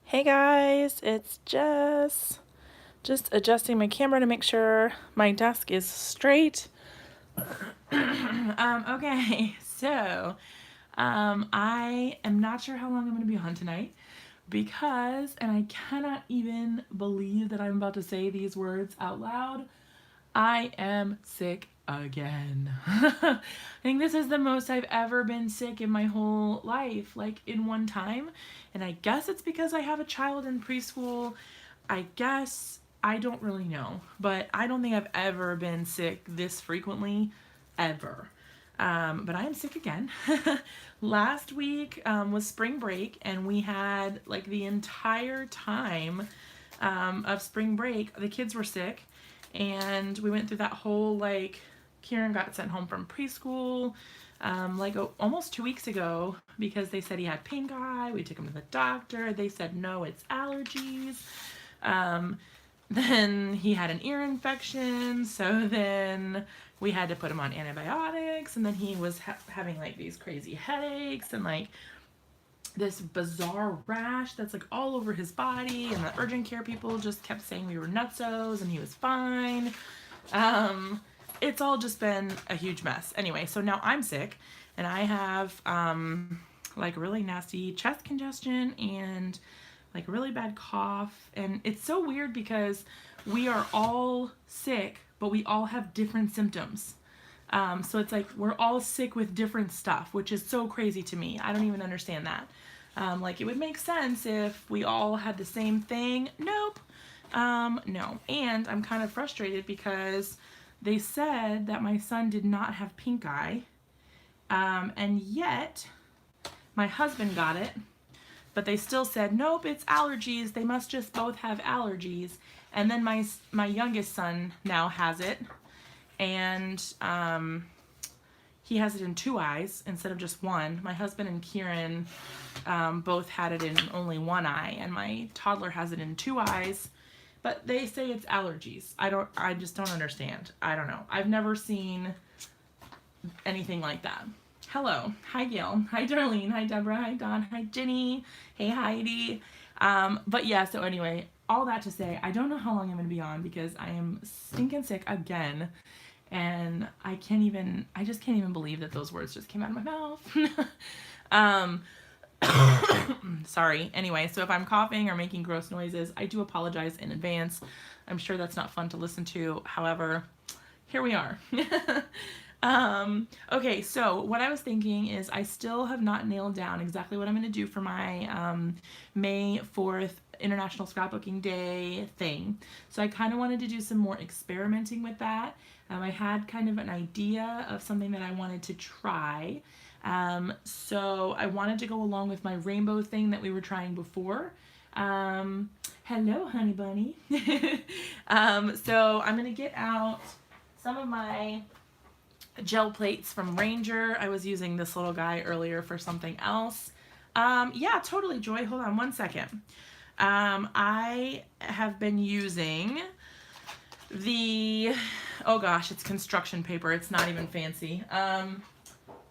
Hey guys, it's Jess. Just adjusting my camera to make sure my desk is straight. Okay, so I am not sure how long I'm going to be on tonight because, and I cannot even believe that I'm about to say these words out loud, I am sick again. I think this is the most I've ever been sick in my whole life, like in one time. And I guess it's because I have a child in preschool. I guess I don't really know, but I don't think I've ever been sick this frequently, ever. But I am sick again. Last week was spring break, and we had like the entire time of spring break, the kids were sick, and we went through that whole like Kieran got sent home from preschool almost 2 weeks ago because they said he had pink eye. We took him to the doctor. They said no, it's allergies. Then he had an ear infection, so then we had to put him on antibiotics, and then he was having like these crazy headaches and like this bizarre rash that's like all over his body, and the urgent care people just kept saying we were nutsos and he was fine. It's all just been a huge mess. Anyway, so now I'm sick and I have like really nasty chest congestion and like really bad cough, and it's so weird because we are all sick but we all have different symptoms. So it's like we're all sick with different stuff, which is so crazy to me. I don't even understand that. Like it would make sense if we all had the same thing. Nope. No. And I'm kind of frustrated because they said that my son did not have pink eye. And yet my husband got it, but they still said, nope, it's allergies. They must just both have allergies. And then my youngest son now has it. And he has it in 2 eyes instead of just one. My husband and Kieran both had it in only 1 eye, and my toddler has it in 2 eyes. But they say it's allergies. I just don't understand. I don't know. I've never seen anything like that. Hello. Hi, Gail. Hi, Darlene. Hi, Deborah. Hi, Dawn. Hi, Ginny. Hey, Heidi. But yeah, so anyway, all that to say, I don't know how long I'm going to be on because I am stinking sick again. And I just can't even believe that those words just came out of my mouth. Sorry. Anyway, so if I'm coughing or making gross noises, I do apologize in advance. I'm sure that's not fun to listen to. However, here we are. Okay, so what I was thinking is I still have not nailed down exactly what I'm going to do for my May 4th International Scrapbooking Day thing. So I kind of wanted to do some more experimenting with that. I had kind of an idea of something that I wanted to try. So I wanted to go along with my rainbow thing that we were trying before. Hello, honey bunny. So I'm going to get out some of my gel plates from Ranger. I was using this little guy earlier for something else. Yeah, totally, Joy. Hold on 1 second. I have been using oh gosh, it's construction paper. It's not even fancy.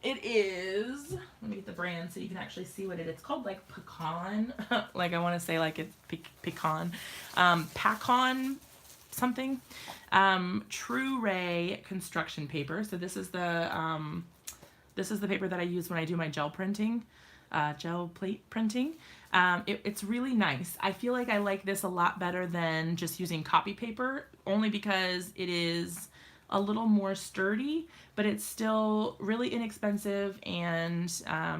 It is, let me get the brand so you can actually see what it is. It's called like pecan. Like I want to say like it's pecan. Pacon something. True Ray construction paper. So this is the paper that I use when I do my gel printing, gel plate printing. It's really nice. I feel like I like this a lot better than just using copy paper, only because it is a little more sturdy, but it's still really inexpensive and I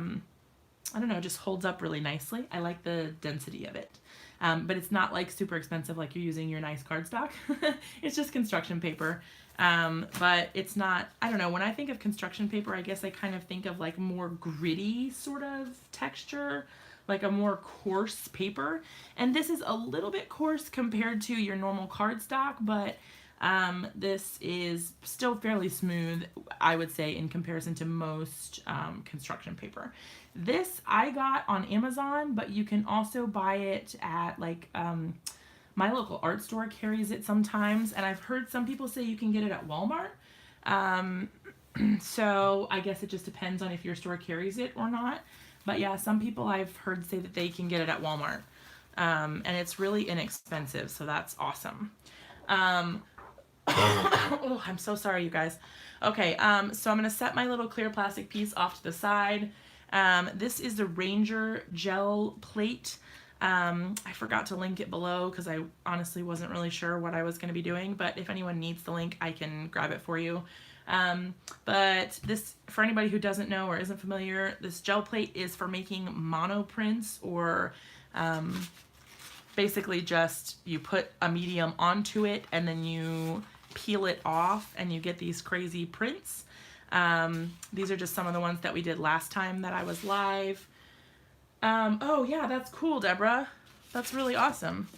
don't know, just holds up really nicely. I like the density of it. But it's not like super expensive like you're using your nice cardstock. It's just construction paper. But it's not, I don't know, when I think of construction paper, I guess I kind of think of like more gritty sort of texture, like a more coarse paper. And this is a little bit coarse compared to your normal cardstock, but this is still fairly smooth, I would say, in comparison to most construction paper. This I got on Amazon, but you can also buy it at like my local art store carries it sometimes, and I've heard some people say you can get it at Walmart. So I guess it just depends on if your store carries it or not. But yeah, some people I've heard say that they can get it at Walmart. And it's really inexpensive, so that's awesome. Oh, I'm so sorry, you guys. Okay, so I'm gonna set my little clear plastic piece off to the side. This is the Ranger gel plate. I forgot to link it below because I honestly wasn't really sure what I was going to be doing, but if anyone needs the link, I can grab it for you. But this, for anybody who doesn't know or isn't familiar, this gel plate is for making mono prints, or basically just you put a medium onto it and then you peel it off and you get these crazy prints. These are just some of the ones that we did last time that I was live. Oh yeah, that's cool, Deborah. That's really awesome.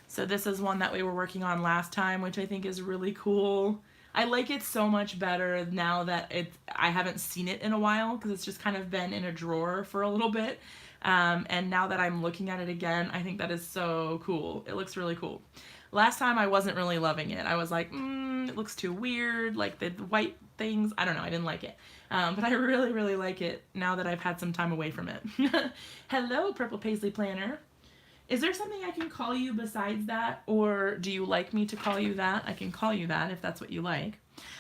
So this is one that we were working on last time, which I think is really cool. I like it so much better now that I haven't seen it in a while, because it's just kind of been in a drawer for a little bit. And now that I'm looking at it again, I think that is so cool. It looks really cool. Last time I wasn't really loving it. I was like, it looks too weird, like the white things. I don't know, I didn't like it. But I really, really like it now that I've had some time away from it. Hello, Purple Paisley Planner. Is there something I can call you besides that? Or do you like me to call you that? I can call you that if that's what you like.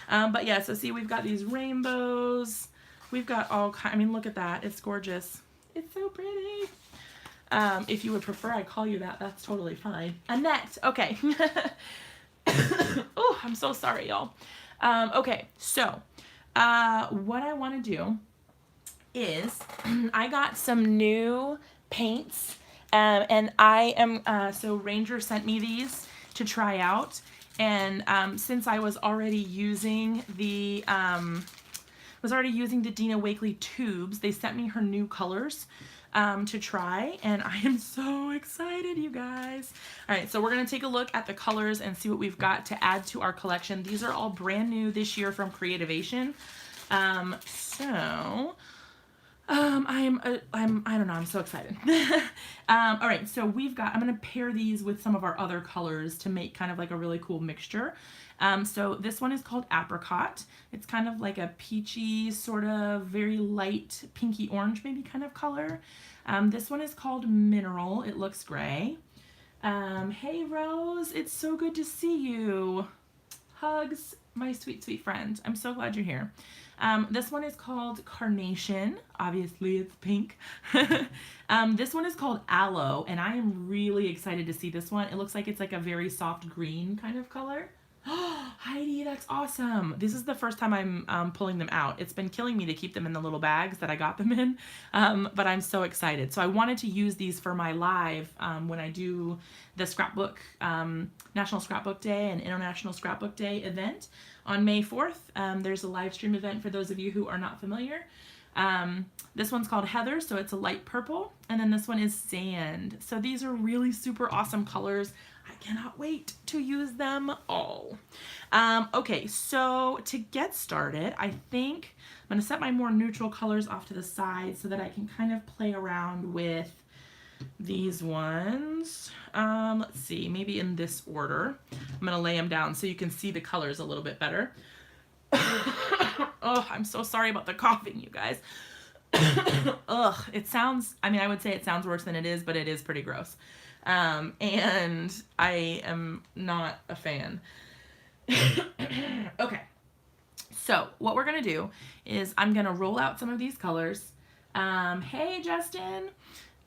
But yeah, so see, we've got these rainbows. We've got all kinds. I mean, look at that. It's gorgeous. It's so pretty. If you would prefer I call you that, that's totally fine. Annette. Okay. Oh, I'm so sorry, y'all. Okay, so what I want to do is I got some new paints, and I am so Ranger sent me these to try out, and since I was already using the Dina Wakley tubes, they sent me her new colors to try, and I am so excited, you guys. All right, so we're gonna take a look at the colors and see what we've got to add to our collection. These are all brand new this year from Creativation. I don't know, I'm so excited. All right, so I'm gonna pair these with some of our other colors to make kind of like a really cool mixture. So this one is called Apricot. It's kind of like a peachy, sort of very light pinky orange maybe kind of color. This one is called Mineral. It looks gray. Hey Rose, it's so good to see you. Hugs, my sweet, sweet friend. I'm so glad you're here. This one is called Carnation. Obviously it's pink. This one is called Aloe, and I am really excited to see this one. It looks like it's like a very soft green kind of color. Heidi, that's awesome. This is the first time I'm pulling them out. It's been killing me to keep them in the little bags that I got them in, but I'm so excited. So I wanted to use these for my live when I do the scrapbook, National Scrapbook Day and International Scrapbook Day event on May 4th. There's a live stream event for those of you who are not familiar. This one's called Heather, so it's a light purple, and then this one is Sand. So these are really super awesome colors. I cannot wait to use them all. Okay, so to get started, I think I'm going to set my more neutral colors off to the side so that I can kind of play around with these ones. Let's see, maybe in this order. I'm going to lay them down so you can see the colors a little bit better. Oh, I'm so sorry about the coughing, you guys. Ugh, it sounds, I mean, I would say it sounds worse than it is, but it is pretty gross. And I am not a fan. Okay, so what we're gonna do is I'm gonna roll out some of these colors. Hey Justin,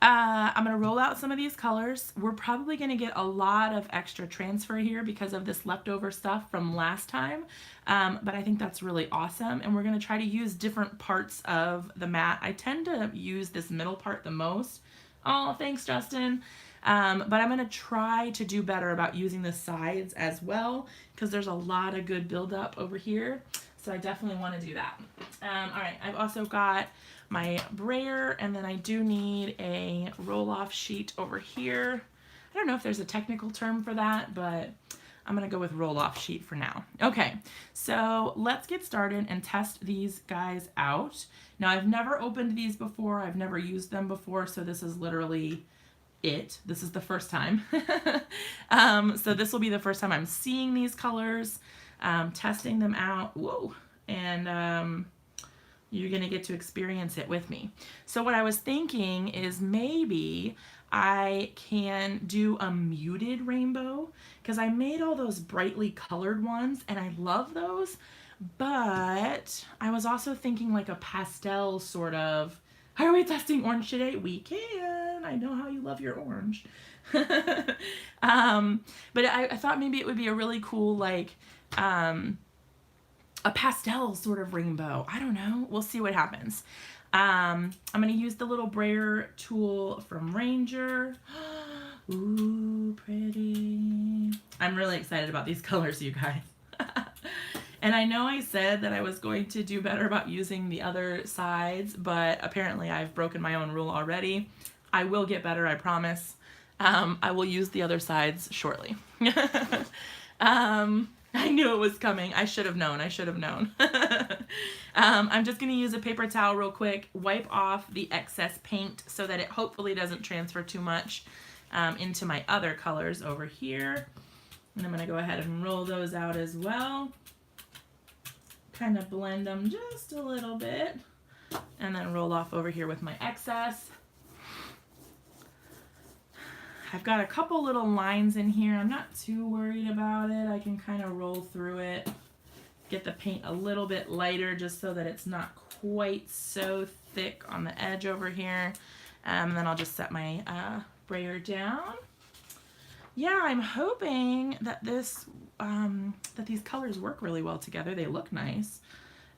I'm gonna roll out some of these colors. We're probably gonna get a lot of extra transfer here because of this leftover stuff from last time, but I think that's really awesome, and we're gonna try to use different parts of the mat. I tend to use this middle part the most. Oh, thanks Justin. But I'm going to try to do better about using the sides as well, because there's a lot of good buildup over here. So I definitely want to do that. All right, I've also got my brayer, and then I do need a roll-off sheet over here. I don't know if there's a technical term for that, but I'm going to go with roll-off sheet for now. Okay, so let's get started and test these guys out. Now, I've never opened these before. I've never used them before, so this is literally this is the first time. So this will be the first time I'm seeing these colors, testing them out. Whoa. And you're gonna get to experience it with me. So what I was thinking is maybe I can do a muted rainbow because I made all those brightly colored ones and I love those, but I was also thinking like a pastel sort of. Are we testing orange today? We can. I know how you love your orange. But I thought maybe it would be a really cool like a pastel sort of rainbow. I don't know. We'll see what happens. I'm going to use the little brayer tool from Ranger. Ooh, pretty. I'm really excited about these colors, you guys. And I know I said that I was going to do better about using the other sides, but apparently I've broken my own rule already. I will get better, I promise. I will use the other sides shortly. I knew it was coming. I should have known. I should have known. I'm just going to use a paper towel real quick, wipe off the excess paint so that it hopefully doesn't transfer too much into my other colors over here. And I'm going to go ahead and roll those out as well. Kind of blend them just a little bit. And then roll off over here with my excess. I've got a couple little lines in here. I'm not too worried about it. I can kind of roll through it, get the paint a little bit lighter just so that it's not quite so thick on the edge over here. And then I'll just set my brayer down. Yeah, I'm hoping that that these colors work really well together. They look nice.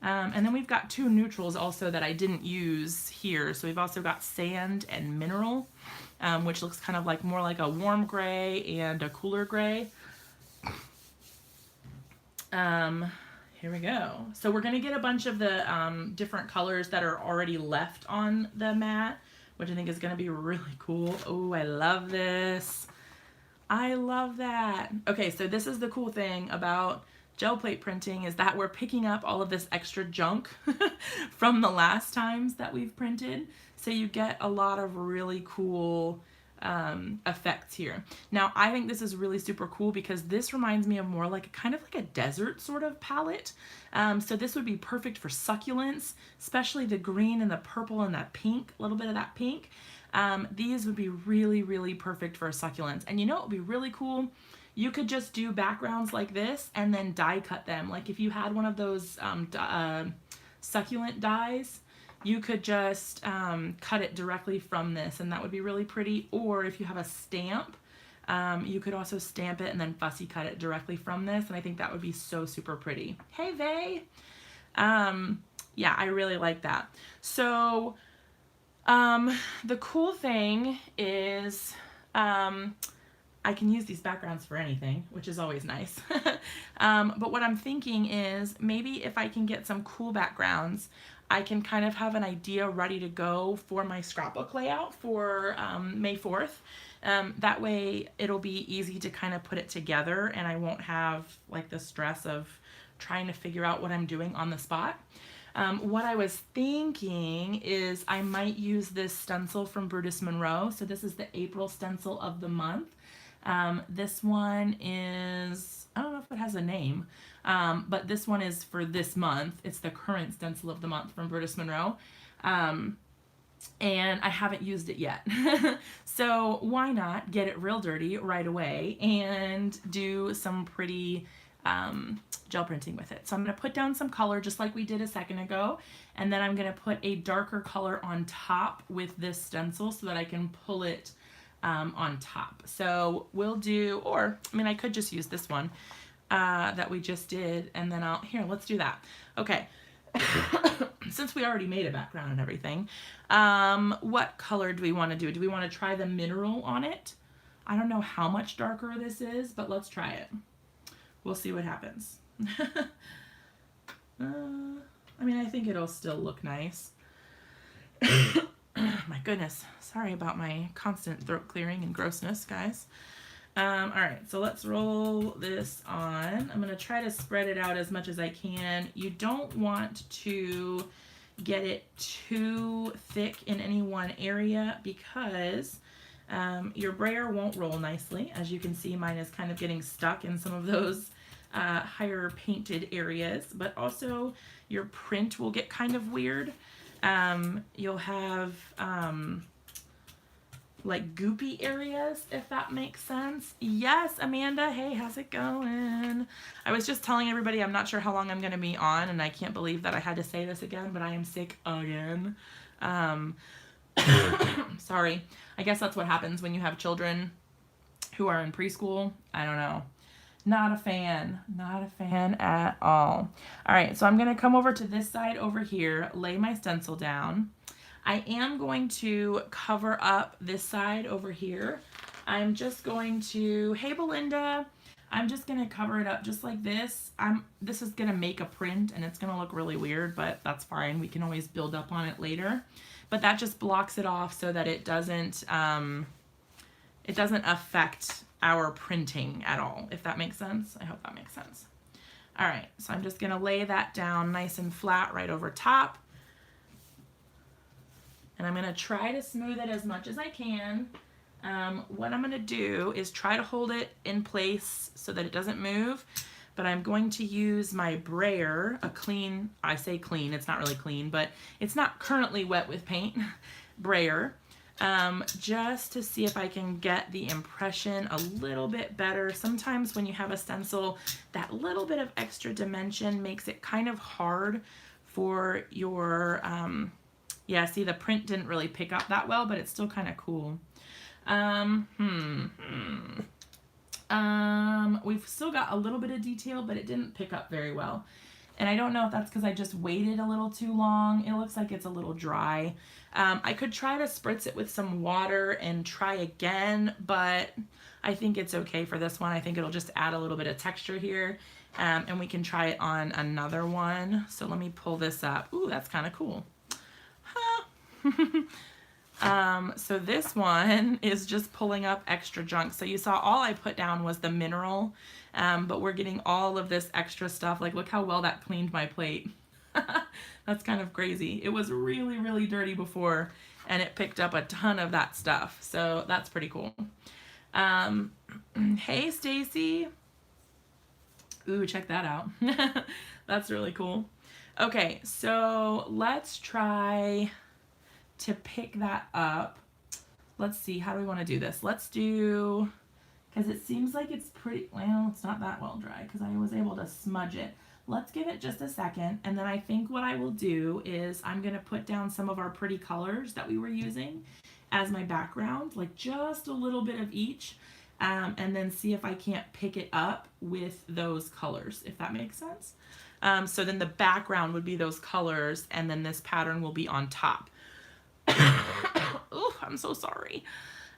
And then we've got two neutrals also that I didn't use here. So we've also got sand and mineral, which looks kind of like more like a warm gray and a cooler gray. Here we go. So we're going to get a bunch of the different colors that are already left on the mat, which I think is going to be really cool. Oh, I love this. I love that. Okay, so this is the cool thing about gel plate printing is that we're picking up all of this extra junk from the last times that we've printed. So you get a lot of really cool effects here. Now, I think this is really super cool because this reminds me of more like kind of like a desert sort of palette. So this would be perfect for succulents, especially the green and the purple and that pink, a little bit of that pink. These would be really, really perfect for succulents. And you know what would be really cool? You could just do backgrounds like this and then die cut them. Like if you had one of those succulent dies, you could just cut it directly from this and that would be really pretty. Or if you have a stamp, you could also stamp it and then fussy cut it directly from this. And I think that would be so super pretty. Hey, Vay. Yeah, I really like that. So the cool thing is I can use these backgrounds for anything, which is always nice. But what I'm thinking is maybe if I can get some cool backgrounds, I can kind of have an idea ready to go for my scrapbook layout for May 4th. That way it'll be easy to kind of put it together and I won't have like the stress of trying to figure out what I'm doing on the spot. What I was thinking is I might use this stencil from Brutus Monroe. So this is the April stencil of the month. This one is, I don't know if it has a name, but this one is for this month. It's the current stencil of the month from Brutus Monroe. And I haven't used it yet. So why not get it real dirty right away and do some pretty gel printing with it. So I'm going to put down some color just like we did a second ago, and then I'm going to put a darker color on top with this stencil so that I can pull it on top. So we'll do, or I mean I could just use this one that we just did, and then here, let's do that. Okay. Since we already made a background and everything, what color do we want to do? Do we want to try the mineral on it? I don't know how much darker this is, but let's try it. We'll see what happens. I mean, I think it'll still look nice. My goodness. Sorry about my constant throat clearing and grossness, guys. All right, so let's roll this on. I'm going to try to spread it out as much as I can. You don't want to get it too thick in any one area because your brayer won't roll nicely. As you can see, mine is kind of getting stuck in some of those higher painted areas, but also your print will get kind of weird. You'll have like goopy areas, if that makes sense. Yes, Amanda, hey, how's it going? I was just telling everybody I'm not sure how long I'm going to be on, and I can't believe that I had to say this again, but I am sick again. Sorry. I guess that's what happens when you have children who are in preschool. I don't know. Not a fan. Not a fan at all. All right, so I'm going to come over to this side over here, lay my stencil down. I am going to cover up this side over here. I'm just going to, hey Belinda, I'm just going to cover it up just like this. This is going to make a print and it's going to look really weird, but that's fine. We can always build up on it later. But that just blocks it off so that it doesn't affect our printing at all, if that makes sense. I hope that makes sense. All right, so I'm just going to lay that down nice and flat right over top. And I'm going to try to smooth it as much as I can. What I'm going to do is try to hold it in place so that it doesn't move. But I'm going to use my Brayer, a clean, I say clean, it's not really clean, but it's not currently wet with paint, Brayer, just to see if I can get the impression a little bit better. Sometimes when you have a stencil, that little bit of extra dimension makes it kind of hard for your... yeah, see, the print didn't really pick up that well, but it's still kind of cool. We've still got a little bit of detail, but it didn't pick up very well. And I don't know if that's because I just waited a little too long. It looks like it's a little dry. I could try to spritz it with some water and try again, but I think it's okay for this one. I think it'll just add a little bit of texture here. And we can try it on another one. So let me pull this up. Ooh, that's kind of cool. So this one is just pulling up extra junk. So you saw all I put down was the mineral, but we're getting all of this extra stuff. Like, look how well that cleaned my plate. That's kind of crazy. It was really, really dirty before, and it picked up a ton of that stuff. So that's pretty cool. Hey, Stacy. Ooh, check that out. That's really cool. Okay, so let's try to pick that up. Let's see, how do we want to do this? Let's do, because it seems like it's pretty, well, it's not that well dry because I was able to smudge it. Let's give it just a second, and then I think what I will do is I'm going to put down some of our pretty colors that we were using as my background, like just a little bit of each, and then see if I can't pick it up with those colors, if that makes sense. So then the background would be those colors, and then this pattern will be on top. Oh, I'm so sorry.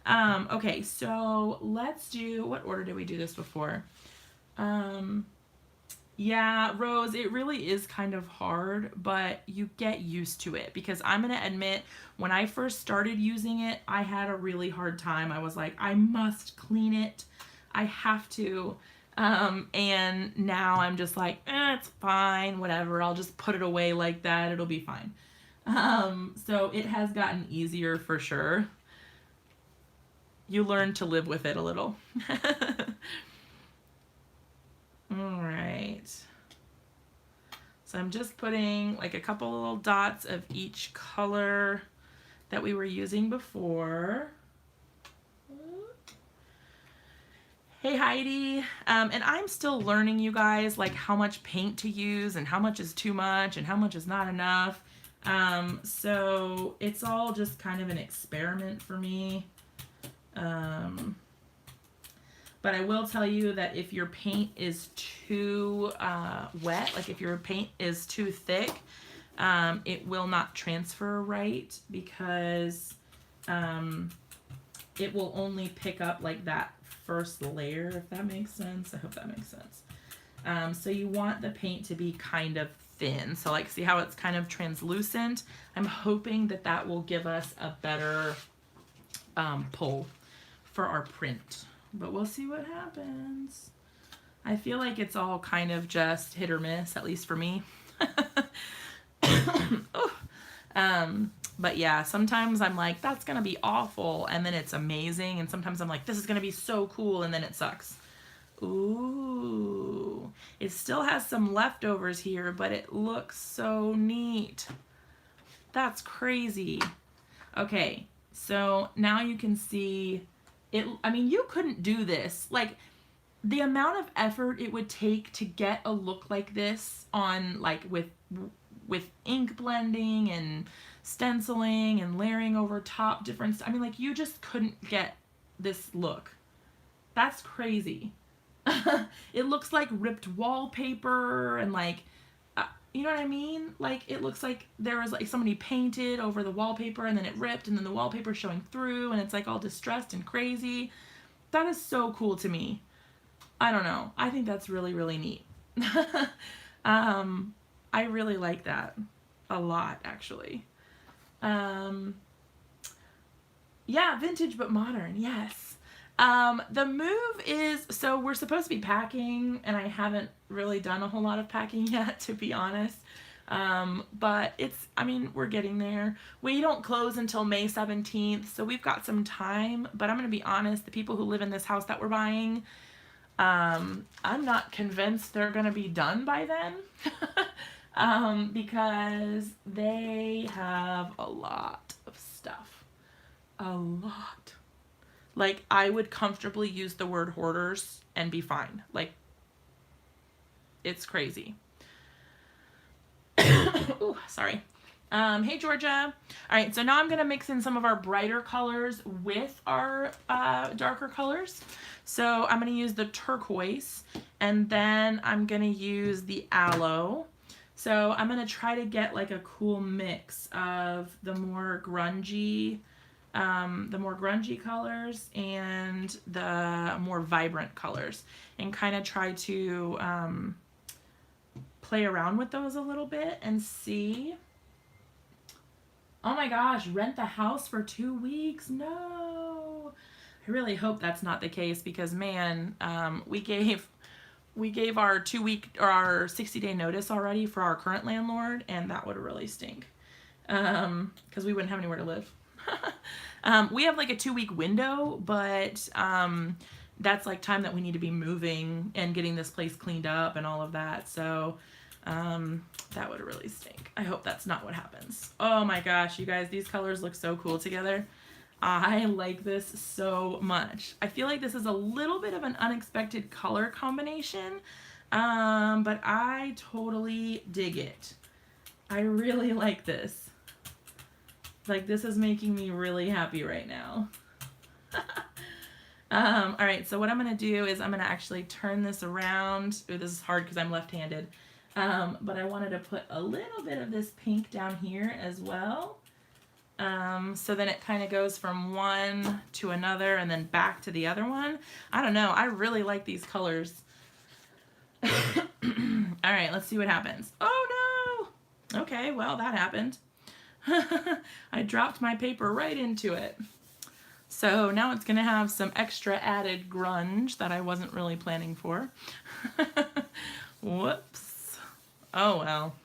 Okay, so let's do, what order did we do this before? Yeah, Rose, it really is kind of hard, but you get used to it because I'm going to admit when I first started using it, I had a really hard time. I was like, I must clean it. I have to. And now I'm just like, it's fine, whatever. I'll just put it away like that. It'll be fine. So it has gotten easier for sure. You learn to live with it a little. All right. So I'm just putting like a couple little dots of each color that we were using before. Hey Heidi, and I'm still learning, you guys, like how much paint to use and how much is too much and how much is not enough. So it's all just kind of an experiment for me. But I will tell you that if your paint is too wet, like if your paint is too thick, it will not transfer right because it will only pick up like that first layer, if that makes sense. I hope that makes sense. So you want the paint to be kind of thin. So like, see how it's kind of translucent? I'm hoping that that will give us a better pull for our print. But we'll see what happens. I feel like it's all kind of just hit or miss, at least for me. But yeah, sometimes I'm like, that's going to be awful, and then it's amazing. And sometimes I'm like, this is going to be so cool, and then it sucks. Ooh, it still has some leftovers here, but it looks so neat. That's crazy. Okay, So now you can see it. I mean, you couldn't do this. Like, the amount of effort it would take to get a look like this on, like, with ink blending and stenciling and layering over top different, I mean, like, you just couldn't get this look. That's crazy. It looks like ripped wallpaper and, like, you know what I mean? Like, it looks like there was, like, somebody painted over the wallpaper and then it ripped and then the wallpaper's showing through and it's, like, all distressed and crazy. That is so cool to me. I don't know. I think that's really, really neat. I really like that a lot, actually. Yeah, vintage but modern. Yes. The move is, so we're supposed to be packing, and I haven't really done a whole lot of packing yet, to be honest. But it's, I mean, we're getting there. We don't close until May 17th, so we've got some time, but I'm going to be honest, the people who live in this house that we're buying, I'm not convinced they're going to be done by then. Because they have a lot of stuff. A lot. Like, I would comfortably use the word hoarders and be fine. Like, it's crazy. Ooh, sorry. Hey, Georgia. All right, so now I'm going to mix in some of our brighter colors with our darker colors. So I'm going to use the turquoise, and then I'm going to use the aloe. So I'm going to try to get, like, a cool mix of the more grungy colors and the more vibrant colors, and kind of try to play around with those a little bit and see. Oh my gosh, rent the house for 2 weeks? No. I really hope that's not the case, because, man, we gave our 2 week or our 60-day notice already for our current landlord, and that would really stink. Because we wouldn't have anywhere to live. We have, like, a 2 week window, but that's, like, time that we need to be moving and getting this place cleaned up and all of that. So that would really stink. I hope that's not what happens. Oh my gosh, you guys, these colors look so cool together. I like this so much. I feel like this is a little bit of an unexpected color combination, but I totally dig it. I really like this. Like, this is making me really happy right now. All right, so what I'm going to do is I'm going to actually turn this around. Ooh, this is hard because I'm left-handed. But I wanted to put a little bit of this pink down here as well. So then it kind of goes from one to another and then back to the other one. I don't know. I really like these colors. All right, let's see what happens. Oh, no. Okay, well, that happened. I dropped my paper right into it. So now it's going to have some extra added grunge that I wasn't really planning for. Whoops. Oh, well.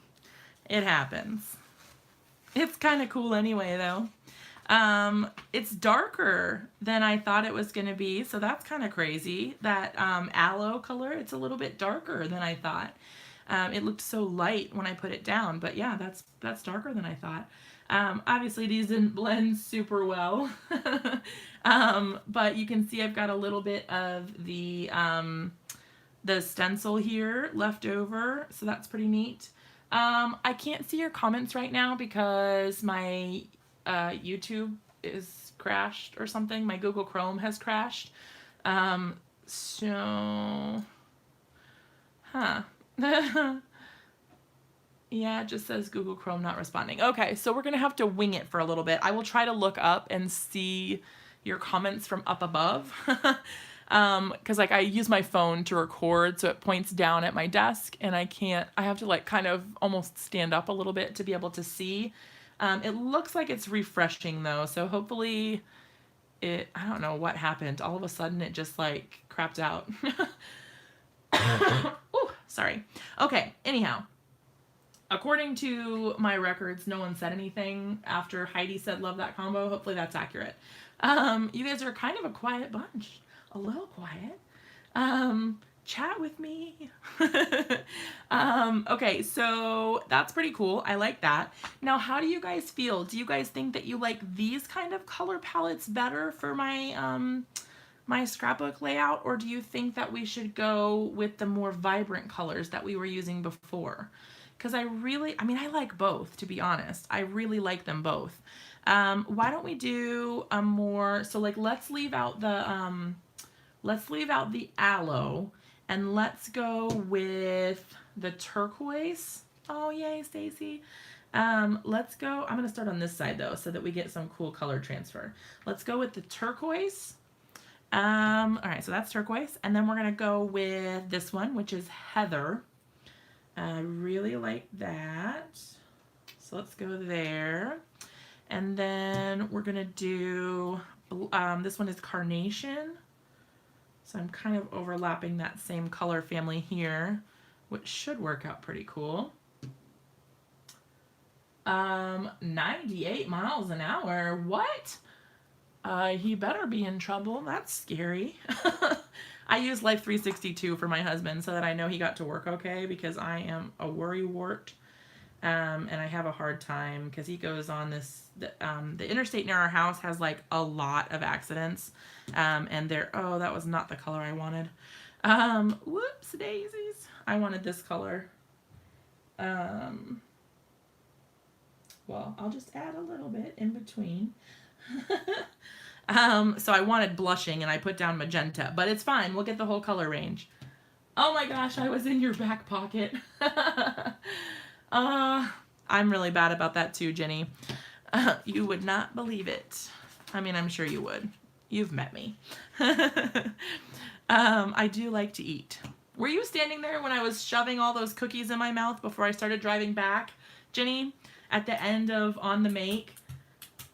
It happens. It's kind of cool anyway, though. It's darker than I thought it was going to be, so that's kind of crazy. That aloe color, it's a little bit darker than I thought. It looked so light when I put it down, but yeah, that's darker than I thought. Obviously, these didn't blend super well, but you can see I've got a little bit of the stencil here left over, so that's pretty neat. I can't see your comments right now because my YouTube is crashed or something. My Google Chrome has crashed. So, huh. Yeah, it just says Google Chrome not responding. Okay, so we're going to have to wing it for a little bit. I will try to look up and see your comments from up above. Because, like, I use my phone to record, so it points down at my desk, and I have to, like, kind of almost stand up a little bit to be able to see. It looks like it's refreshing, though, so hopefully I don't know what happened. All of a sudden, it just, like, crapped out. Ooh, sorry. Okay, anyhow. According to my records, no one said anything after Heidi said love that combo. Hopefully that's accurate. You guys are kind of a quiet bunch. A little quiet. chat with me. Okay, so that's pretty cool. I like that. Now, how do you guys feel? Do you guys think that you like these kind of color palettes better for my my scrapbook layout, or do you think that we should go with the more vibrant colors that we were using before? Because I mean, I like both, to be honest. I really like them both. Why don't we do a more, so like let's leave out the aloe and let's go with the turquoise. Oh yay, Stacy. Let's go, I'm gonna start on this side though so that we get some cool color transfer. Let's go with the turquoise. All right, so that's turquoise. And then we're gonna go with this one, which is heather. I really like that. So let's go there. And then we're gonna do, this one is carnation. So I'm kind of overlapping that same color family here, which should work out pretty cool. 98 miles an hour, what? He better be in trouble, that's scary. I use Life 362 for my husband so that I know he got to work okay, because I am a worrywart. And I have a hard time because he goes on the interstate near our house has like a lot of accidents. And oh, that was not the color I wanted. Whoops daisies. I wanted this color. Well, I'll just add a little bit in between. So I wanted blushing and I put down magenta, but it's fine. We'll get the whole color range. Oh my gosh, I was in your back pocket. I'm really bad about that too, Jenny. You would not believe it. I mean, I'm sure you would. You've met me. I do like to eat. Were you standing there when I was shoving all those cookies in my mouth before I started driving back, Jenny? At the end of On the Make?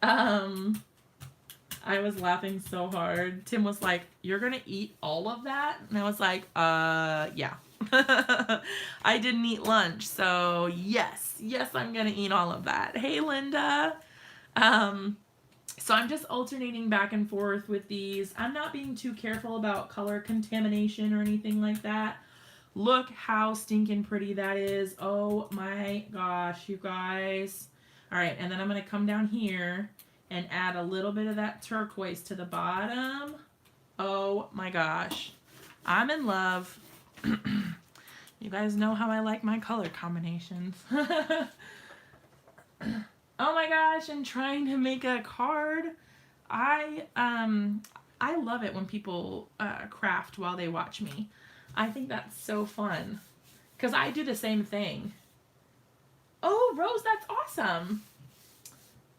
I was laughing so hard. Tim was like, "You're gonna eat all of that?" And I was like, yeah. I didn't eat lunch, so yes, I'm gonna eat all of that. Hey, Linda. So I'm just alternating back and forth with these. I'm not being too careful about color contamination or anything like that. Look how stinking pretty that is. Oh my gosh, you guys. All right, and then I'm gonna come down here and add a little bit of that turquoise to the bottom. Oh my gosh. I'm in love. You guys know how I like my color combinations. Oh my gosh, and trying to make a card. I love it when people craft while they watch me. I think that's so fun. Because I do the same thing. Oh, Rose, that's awesome.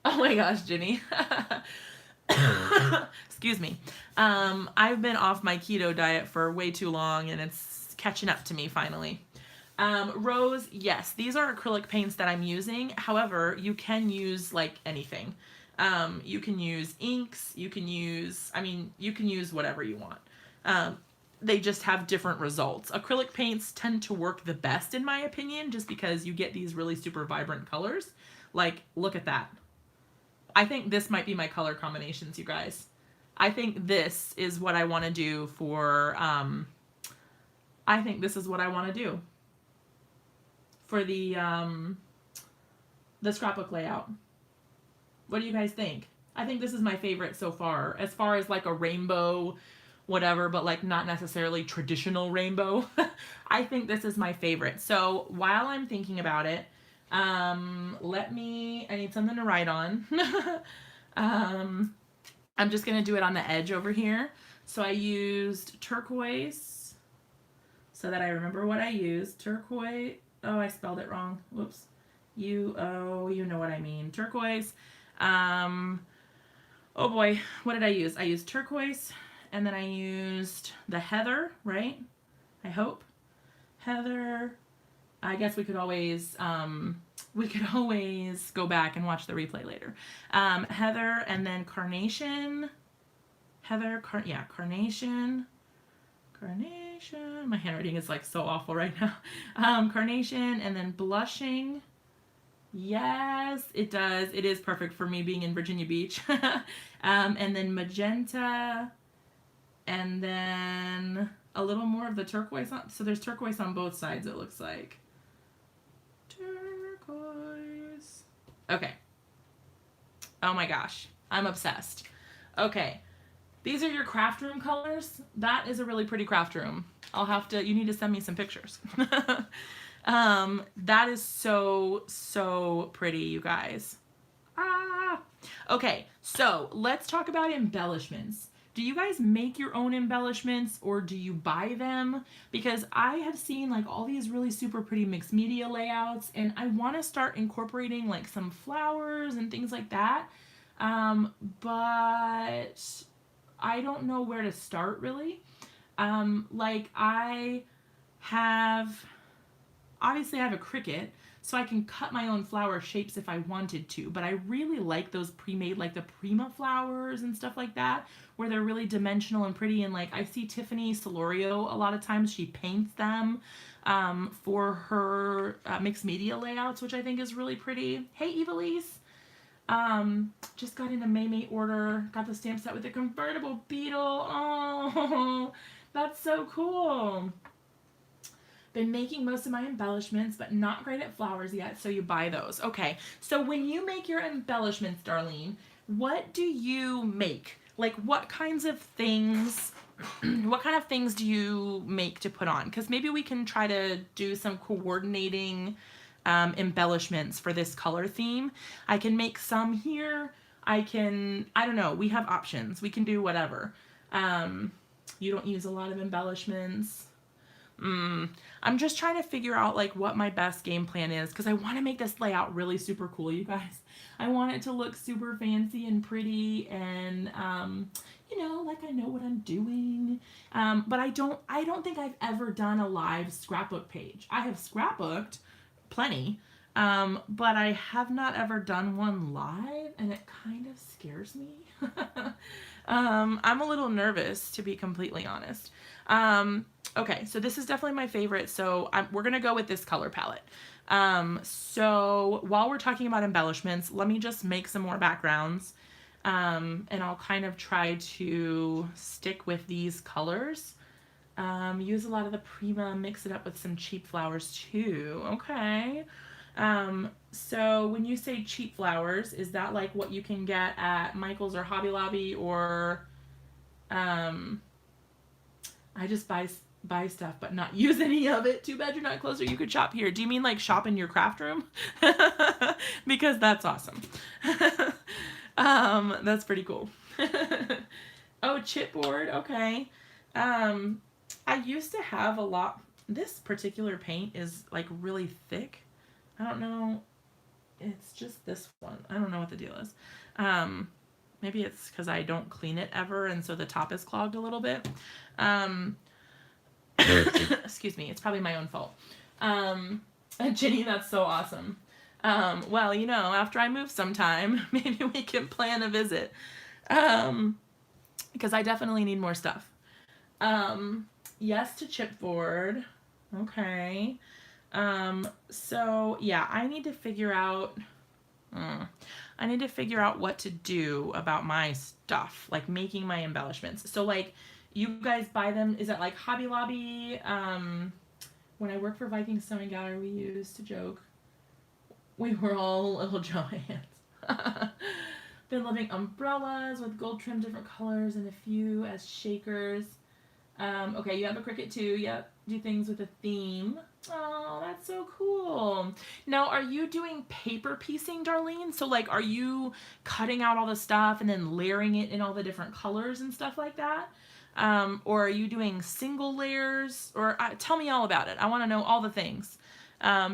Oh my gosh, Jenny. Excuse me. I've been off my keto diet for way too long and it's catching up to me finally. Rose, yes, these are acrylic paints that I'm using. However, you can use like anything. You can use inks, you can use whatever you want. They just have different results. Acrylic paints tend to work the best in my opinion, just because you get these really super vibrant colors. Like, look at that. I think this might be my color combinations, you guys. I think this is what I want to do for, I think this is what I want to do for the scrapbook layout. What do you guys think? I think this is my favorite so far as like a rainbow, whatever, but like not necessarily traditional rainbow. I think this is my favorite. So while I'm thinking about it, I need something to write on. I'm just going to do it on the edge over here. So I used turquoise so that I remember what I used. Turquoise. Oh, I spelled it wrong. Whoops. You know what I mean. Turquoise. Oh boy, what did I use? I used turquoise and then I used the heather, right? I hope. Heather. I guess we could always go back and watch the replay later. Heather and then carnation. Carnation. My handwriting is like so awful right now. Carnation and then blushing. Yes, it does. It is perfect for me being in Virginia Beach. And then magenta. And then, a little more of the turquoise on, so there's turquoise on both sides, it looks like. Turquoise. Okay. Oh my gosh, I'm obsessed. Okay, these are your craft room colors. That is a really pretty craft room. You need to send me some pictures. That is so pretty, you guys. Ah. Okay, so let's talk about embellishments. Do you guys make your own embellishments or do you buy them? Because I have seen like all these really super pretty mixed media layouts and I want to start incorporating like some flowers and things like that. But I don't know where to start really. Like obviously I have a Cricut, so I can cut my own flower shapes if I wanted to, but I really like those pre-made, like the Prima flowers and stuff like that, where they're really dimensional and pretty, and like I see Tiffany Solorio a lot of times, she paints them for her mixed media layouts, which I think is really pretty. Hey, Evilise. Just got in a May order, got the stamp set with the convertible beetle. Oh, that's so cool. Been making most of my embellishments, but not great at flowers yet, so you buy those. Okay, so when you make your embellishments, Darlene, what do you make? Like, what kinds of things, what kind of things do you make to put on? Because maybe we can try to do some coordinating embellishments for this color theme. I can make some here. I don't know, we have options. We can do whatever. You don't use a lot of embellishments. I'm just trying to figure out like what my best game plan is because I want to make this layout really super cool, you guys. I want it to look super fancy and pretty and you know, like I know what I'm doing. But I don't think I've ever done a live scrapbook page. I have scrapbooked plenty, but I have not ever done one live and it kind of scares me. I'm a little nervous, to be completely honest. Okay, so this is definitely my favorite, so we're going to go with this color palette. So while we're talking about embellishments, let me just make some more backgrounds, and I'll kind of try to stick with these colors. Use a lot of the Prima, mix it up with some cheap flowers too. Okay. So when you say cheap flowers, is that like what you can get at Michael's or Hobby Lobby, or I just buy stuff but not use any of it? Too bad you're not closer. You could shop here. Do you mean like shop in your craft room? Because that's awesome. That's pretty cool. Oh, chipboard. Okay. I used to have a lot. This particular paint is like really thick. I don't know. It's just this one. I don't know what the deal is. Maybe it's because I don't clean it ever, and so the top is clogged a little bit. Excuse me. It's probably my own fault. Ginny, that's so awesome. Well, you know, after I move sometime, maybe we can plan a visit. Because I definitely need more stuff. Yes to chipboard. Okay. So yeah, I need to figure out what to do about my stuff, like making my embellishments. So like, you guys buy them, is it like Hobby Lobby? When I worked for Viking Sewing Gallery, we used to joke, we were all little Joannes. Been loving umbrellas with gold trim, different colors, and a few as shakers. Okay, you have a Cricut too. Yep, do things with a theme. Oh, that's so cool. Now, are you doing paper piecing, Darlene? So like, are you cutting out all the stuff and then layering it in all the different colors and stuff like that? Or are you doing single layers? Or tell me all about it. I want to know all the things.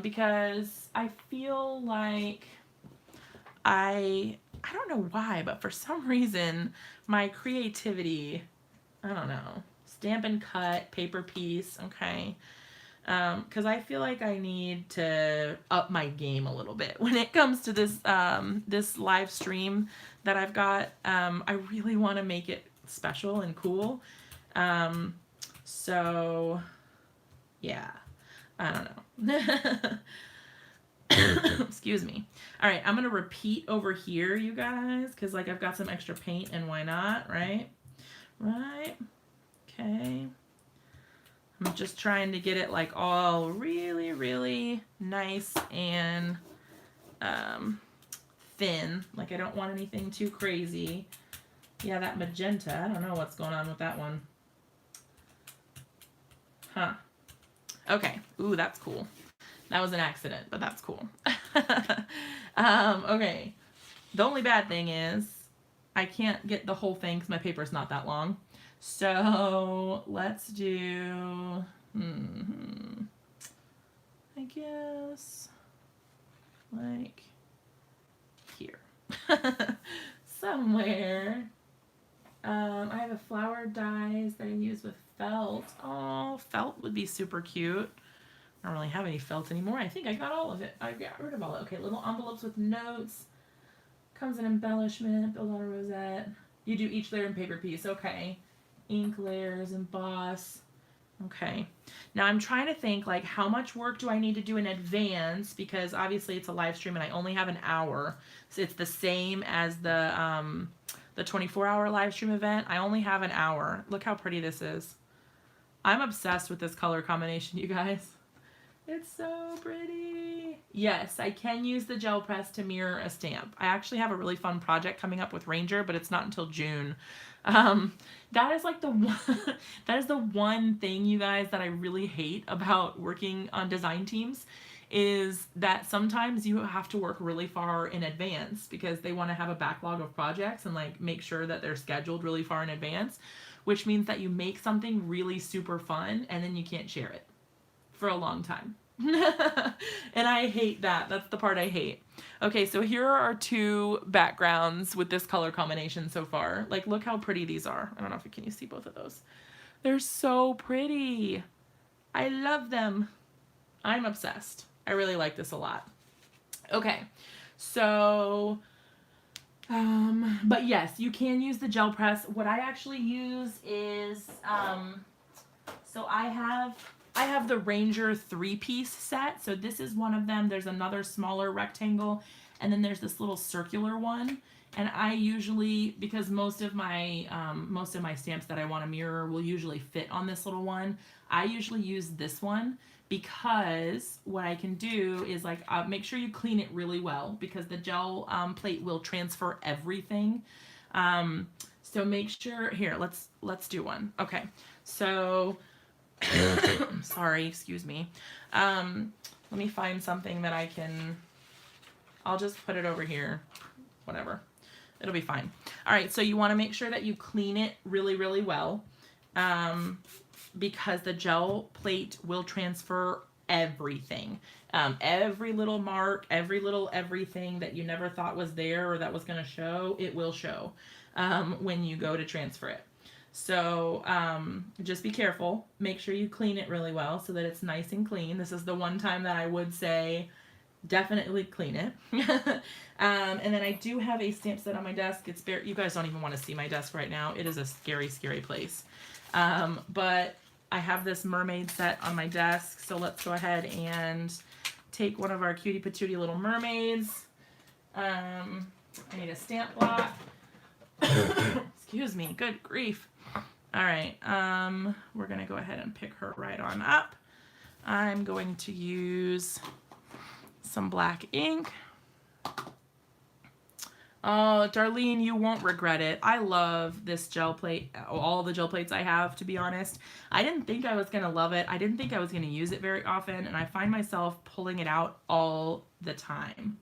Because I feel like I don't know why, but for some reason, my creativity, I don't know, stamp and cut, paper piece, okay. Because I feel like I need to up my game a little bit when it comes to this this live stream that I've got. I really want to make it special and cool. So yeah, I don't know. Excuse me. All right, I'm gonna repeat over here, you guys, because like I've got some extra paint, and why not, right? Right. Okay. just trying to get it like all really, really nice and thin. Like I don't want anything too crazy. Yeah, that magenta, I don't know what's going on with that one. Huh. Okay. Ooh, that's cool. That was an accident, but that's cool. Okay. The only bad thing is I can't get the whole thing because my paper's not that long. So let's do, I guess, like here. Somewhere. I have a flower dies that I use with felt. Oh, felt would be super cute. I don't really have any felt anymore. I think I got all of it. I got rid of all it. Okay, little envelopes with notes. Comes an embellishment, build on a rosette. You do each layer in paper piece. Okay. Ink layers, emboss. Okay. Now I'm trying to think like how much work do I need to do in advance, because obviously it's a live stream and I only have an hour. So it's the same as the 24-hour live stream event. I only have an hour. Look how pretty this is. I'm obsessed with this color combination, you guys. It's so pretty. Yes, I can use the gel press to mirror a stamp. I actually have a really fun project coming up with Ranger, but it's not until June. That is like the one, that is the one thing, you guys, that I really hate about working on design teams, is that sometimes you have to work really far in advance because they want to have a backlog of projects and like make sure that they're scheduled really far in advance, which means that you make something really super fun and then you can't share it for a long time. And I hate that. That's the part I hate. Okay, so here are our two backgrounds with this color combination so far. Like, look how pretty these are. I don't know if can you see both of those. They're so pretty. I love them. I'm obsessed. I really like this a lot. Okay, so, but yes, you can use the gel press. What I actually use is, so I have the Ranger 3-piece set. So this is one of them. There's another smaller rectangle, and then there's this little circular one. And I usually, because most of my stamps that I want to mirror will usually fit on this little one, I usually use this one, because what I can do is like make sure you clean it really well, because the gel plate will transfer everything. So make sure, here, let's do one. Okay, so sorry, excuse me. Let me find something that I can, I'll just put it over here, whatever. It'll be fine. All right, so you want to make sure that you clean it really, really well, because the gel plate will transfer everything. Every little mark, every little everything that you never thought was there or that was going to show, it will show when you go to transfer it. So just be careful. Make sure you clean it really well so that it's nice and clean. This is the one time that I would say definitely clean it. And then I do have a stamp set on my desk. It's bare. You guys don't even want to see my desk right now. It is a scary, scary place. But I have this mermaid set on my desk. So let's go ahead and take one of our cutie patootie little mermaids. I need a stamp block. Excuse me. Good grief. All right. We're going to go ahead and pick her right on up. I'm going to use some black ink. Oh, Darlene, you won't regret it. I love this gel plate, all the gel plates I have, to be honest. I didn't think I was going to love it. I didn't think I was going to use it very often, and I find myself pulling it out all the time.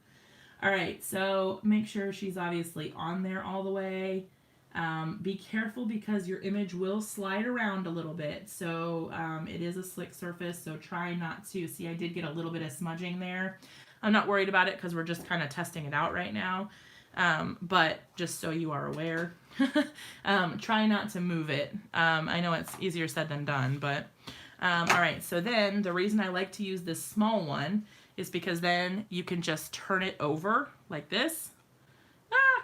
All right, so make sure she's obviously on there all the way. Be careful because your image will slide around a little bit. So it is a slick surface, so try not to. See, I did get a little bit of smudging there. I'm not worried about it because we're just kind of testing it out right now. But just so you are aware, try not to move it. I know it's easier said than done, but all right. So then the reason I like to use this small one is because then you can just turn it over like this.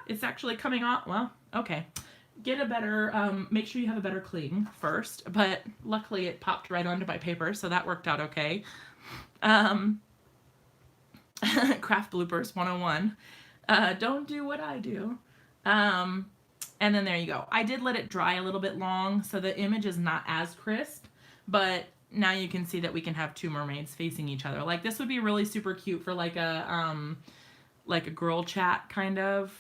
It's actually coming off. Well, okay. Get a better, make sure you have a better cling first, but luckily it popped right onto my paper, so that worked out okay. Craft bloopers 101. Don't do what I do. And then there you go. I did let it dry a little bit long, so the image is not as crisp, but now you can see that we can have two mermaids facing each other. Like this would be really super cute for like a girl chat kind of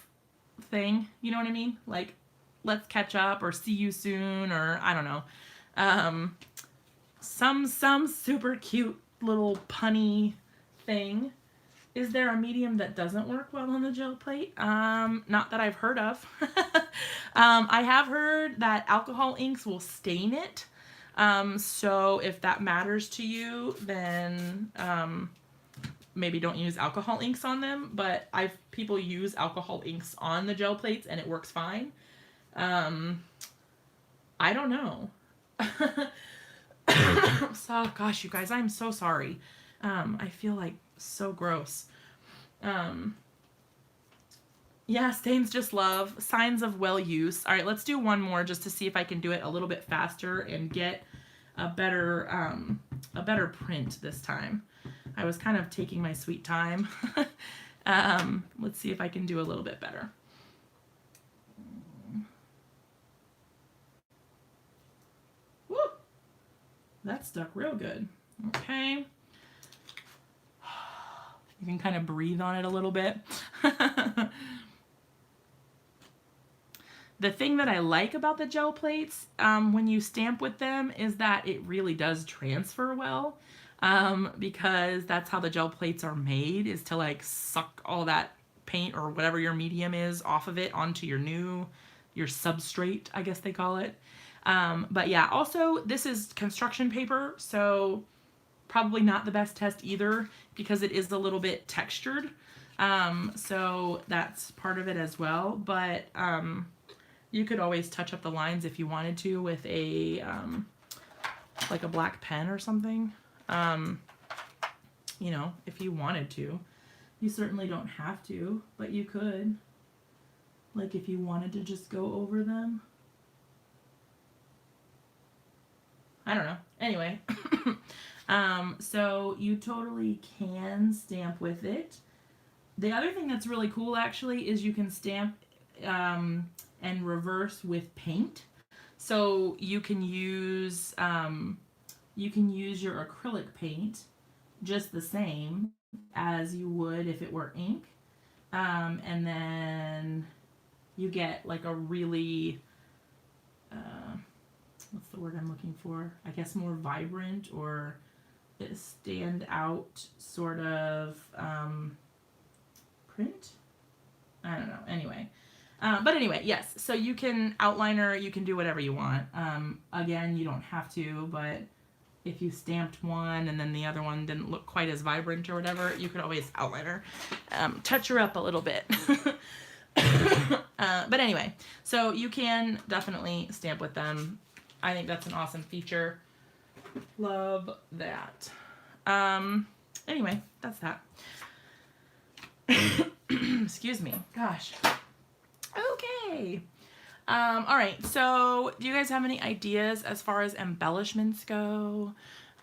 thing. You know what I mean? Like, let's catch up or see you soon, or I don't know. Some super cute little punny thing. Is there a medium that doesn't work well on the gel plate? Not that I've heard of. I have heard that alcohol inks will stain it. So if that matters to you, then maybe don't use alcohol inks on them. But people use alcohol inks on the gel plates and it works fine. I don't know. So, gosh, you guys, I'm so sorry. I feel like so gross. Yeah, stains just love. Signs of well use. All right, let's do one more just to see if I can do it a little bit faster and get a better print this time. I was kind of taking my sweet time. Let's see if I can do a little bit better. Woo! That stuck real good. Okay. You can kind of breathe on it a little bit. The thing that I like about the gel plates when you stamp with them is that it really does transfer well, because that's how the gel plates are made, is to like suck all that paint or whatever your medium is off of it onto your substrate, I guess they call it. But yeah, also this is construction paper, so probably not the best test either because it is a little bit textured. So that's part of it as well. But you could always touch up the lines if you wanted to with a like a black pen or something. You know, if you wanted to. You certainly don't have to, but you could. Like if you wanted to just go over them. I don't know. Anyway. So you totally can stamp with it. The other thing that's really cool actually is you can stamp and reverse with paint. So you can use your acrylic paint just the same as you would if it were ink. And then you get like a really what's the word I'm looking for? I guess more vibrant or stand out sort of print. I don't know. Anyway. But anyway, yes. So you can outliner, you can do whatever you want. Again, you don't have to, but if you stamped one and then the other one didn't look quite as vibrant or whatever, you could always outliner. Touch her up a little bit. But anyway, so you can definitely stamp with them. I think that's an awesome feature. Love that. Anyway, that's that. Excuse me. Gosh. Okay. All right. So do you guys have any ideas as far as embellishments go?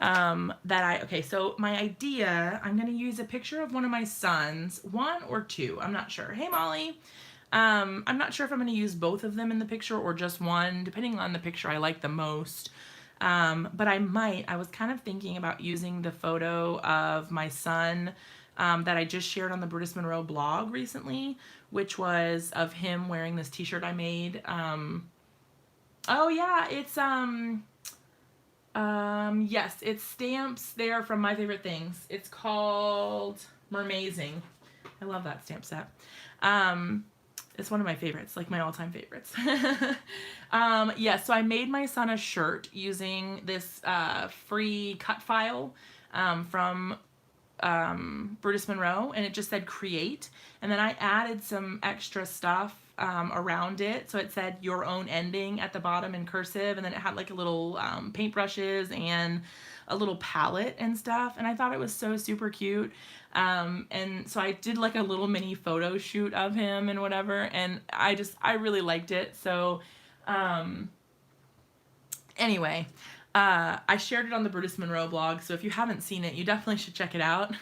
Okay, so my idea, I'm going to use a picture of one of my sons, one or two, I'm not sure. Hey, Molly. I'm not sure if I'm going to use both of them in the picture or just one, depending on the picture I like the most. But I was kind of thinking about using the photo of my son that I just shared on the Brutus Monroe blog recently, which was of him wearing this t-shirt I made. Oh yeah, it's, yes, it's stamps there from My Favorite Things. It's called Mermazing. I love that stamp set. It's one of my favorites, like my all-time favorites. Yeah, so I made my son a shirt using this free cut file from Brutus Monroe, and it just said create, and then I added some extra stuff around it, so it said your own ending at the bottom in cursive, and then it had like a little paintbrushes and a little palette and stuff, and I thought it was so super cute. And so I did like a little mini photo shoot of him and whatever, and I really liked it. So anyway, I shared it on the Brutus Monroe blog, so if you haven't seen it, you definitely should check it out.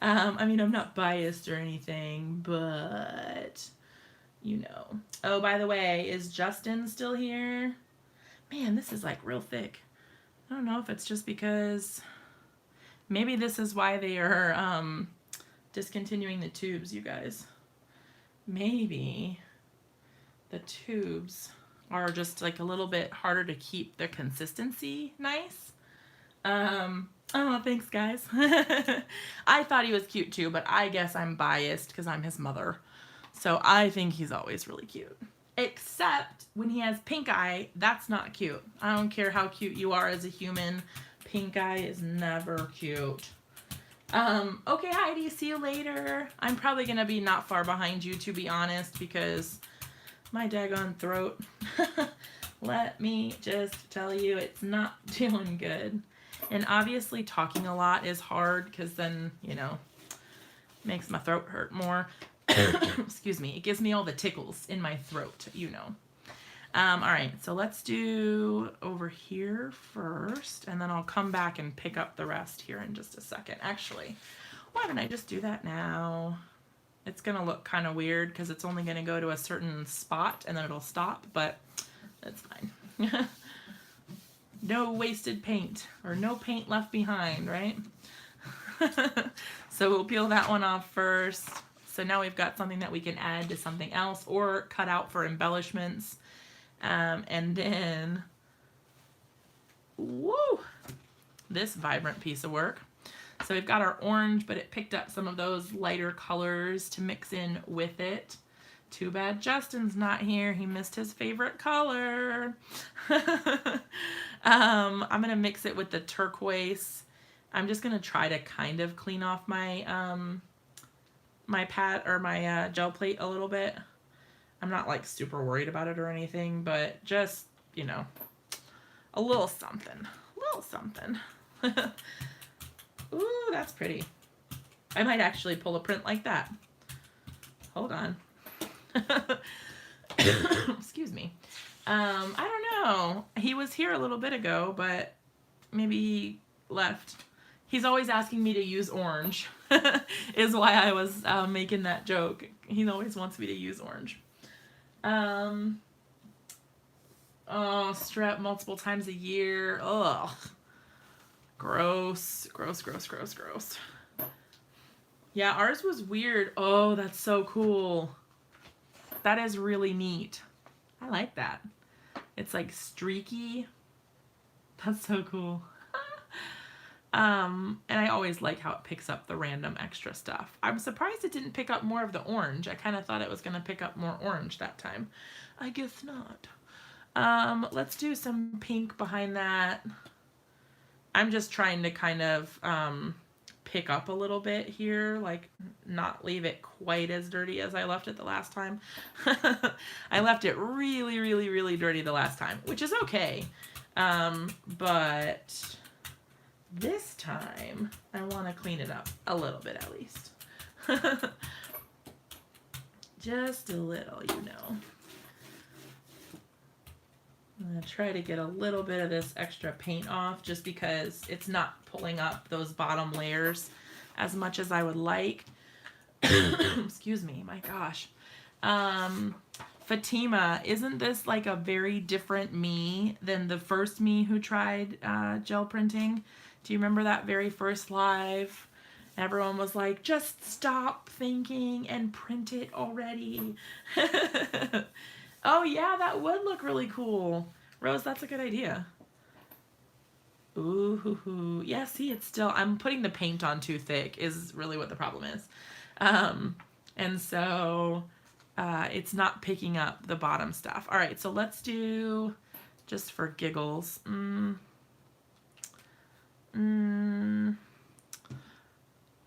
I mean, I'm not biased or anything, but you know. Oh, by the way, is Justin still here? Man, this is like real thick. I don't know if it's just because maybe this is why they are discontinuing the tubes, you guys. Maybe the tubes are just like a little bit harder to keep their consistency nice. Oh, thanks guys. I thought he was cute too, but I guess I'm biased because I'm his mother. So I think he's always really cute. Except when he has pink eye, that's not cute. I don't care how cute you are as a human. Pink eye is never cute. Okay, Heidi, see you later. I'm probably gonna be not far behind you, to be honest, because my daggone throat. Let me just tell you, it's not doing good. And obviously talking a lot is hard because then, you know, makes my throat hurt more. Excuse me. It gives me all the tickles in my throat, you know. All right, so let's do over here first, and then I'll come back and pick up the rest here in just a second. Actually, why don't I just do that now? It's gonna look kind of weird because it's only gonna go to a certain spot and then it'll stop, but that's fine. No wasted paint, or no paint left behind, right? So we'll peel that one off first. So now we've got something that we can add to something else or cut out for embellishments. And then, woo, this vibrant piece of work. So we've got our orange, but it picked up some of those lighter colors to mix in with it. Too bad Justin's not here. He missed his favorite color. I'm going to mix it with the turquoise. I'm just going to try to kind of clean off my, my pad or my gel plate a little bit. I'm not like super worried about it or anything, but just, you know, a little something. Ooh, that's pretty. I might actually pull a print like that. Hold on. Excuse me. I don't know. He was here a little bit ago, but maybe he left. He's always asking me to use orange, is why I was making that joke. He always wants me to use orange. Oh, strep multiple times a year. Ugh. Gross. Yeah, ours was weird. Oh, that's so cool. That is really neat. I like that. It's like streaky. That's so cool. And I always like how it picks up the random extra stuff. I'm surprised it didn't pick up more of the orange. I kind of thought it was going to pick up more orange that time. I guess not. Let's do some pink behind that. I'm just trying to kind of pick up a little bit here, like not leave it quite as dirty as I left it the last time. I left it really dirty the last time, which is okay. But this time I want to clean it up a little bit at least. Just a little, you know. I'm going to try to get a little bit of this extra paint off just because it's not pulling up those bottom layers as much as I would like. Excuse me, my gosh. Fatima, isn't this like a very different me than the first me who tried gel printing? Do you remember that very first live? Everyone was like, just stop thinking and print it already. Oh yeah, that would look really cool. Rose, that's a good idea. Ooh, yeah, see, it's still, I'm putting the paint on too thick is really what the problem is. And so it's not picking up the bottom stuff. All right, so let's do, just for giggles,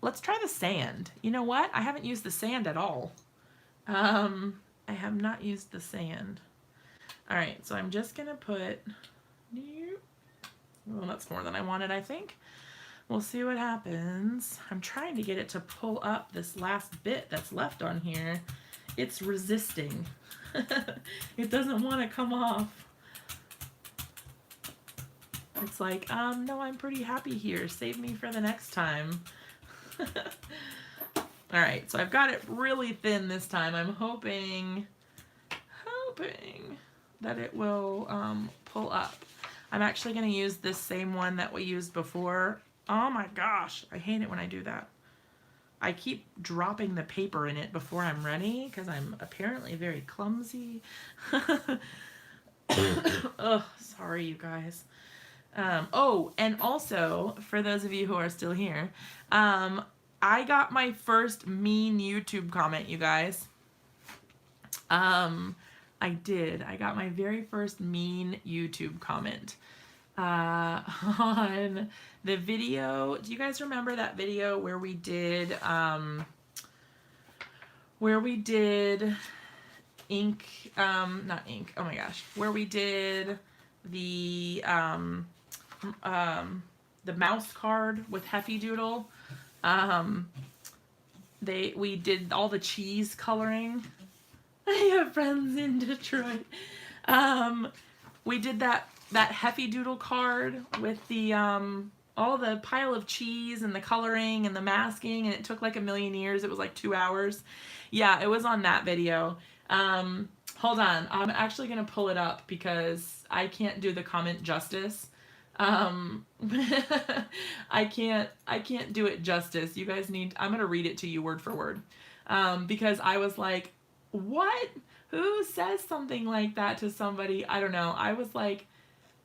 let's try the sand. You know what? I haven't used the sand at all. I have not used the sand. All right, so I'm just gonna put, well, that's more than I wanted, I think. We'll see what happens. I'm trying to get it to pull up this last bit that's left on here. It's resisting. It doesn't want to come off. It's like, no, I'm pretty happy here. Save me for the next time. All right, so I've got it really thin this time. I'm hoping that it will pull up. I'm actually going to use this same one that we used before. Oh my gosh, I hate it when I do that. I keep dropping the paper in it before I'm ready because I'm apparently very clumsy. Ugh, sorry, you guys. Oh, and also, for those of you who are still here, I got my first mean YouTube comment, you guys. I did. I got my very first mean YouTube comment on the video. Do you guys remember that video where we did ink, not ink, oh my gosh, where we did the mouse card with Heffy Doodle. We did all the cheese coloring. I have friends in Detroit. We did that Heffy Doodle card with the all the pile of cheese and the coloring and the masking, and it took like a million years. It was like 2 hours. Yeah, it was on that video. Hold on, I'm actually gonna pull it up because I can't do the comment justice. I can't do it justice. You guys need, I'm gonna read it to you word for word. Because I was like, what? Who says something like that to somebody? I don't know. I was like,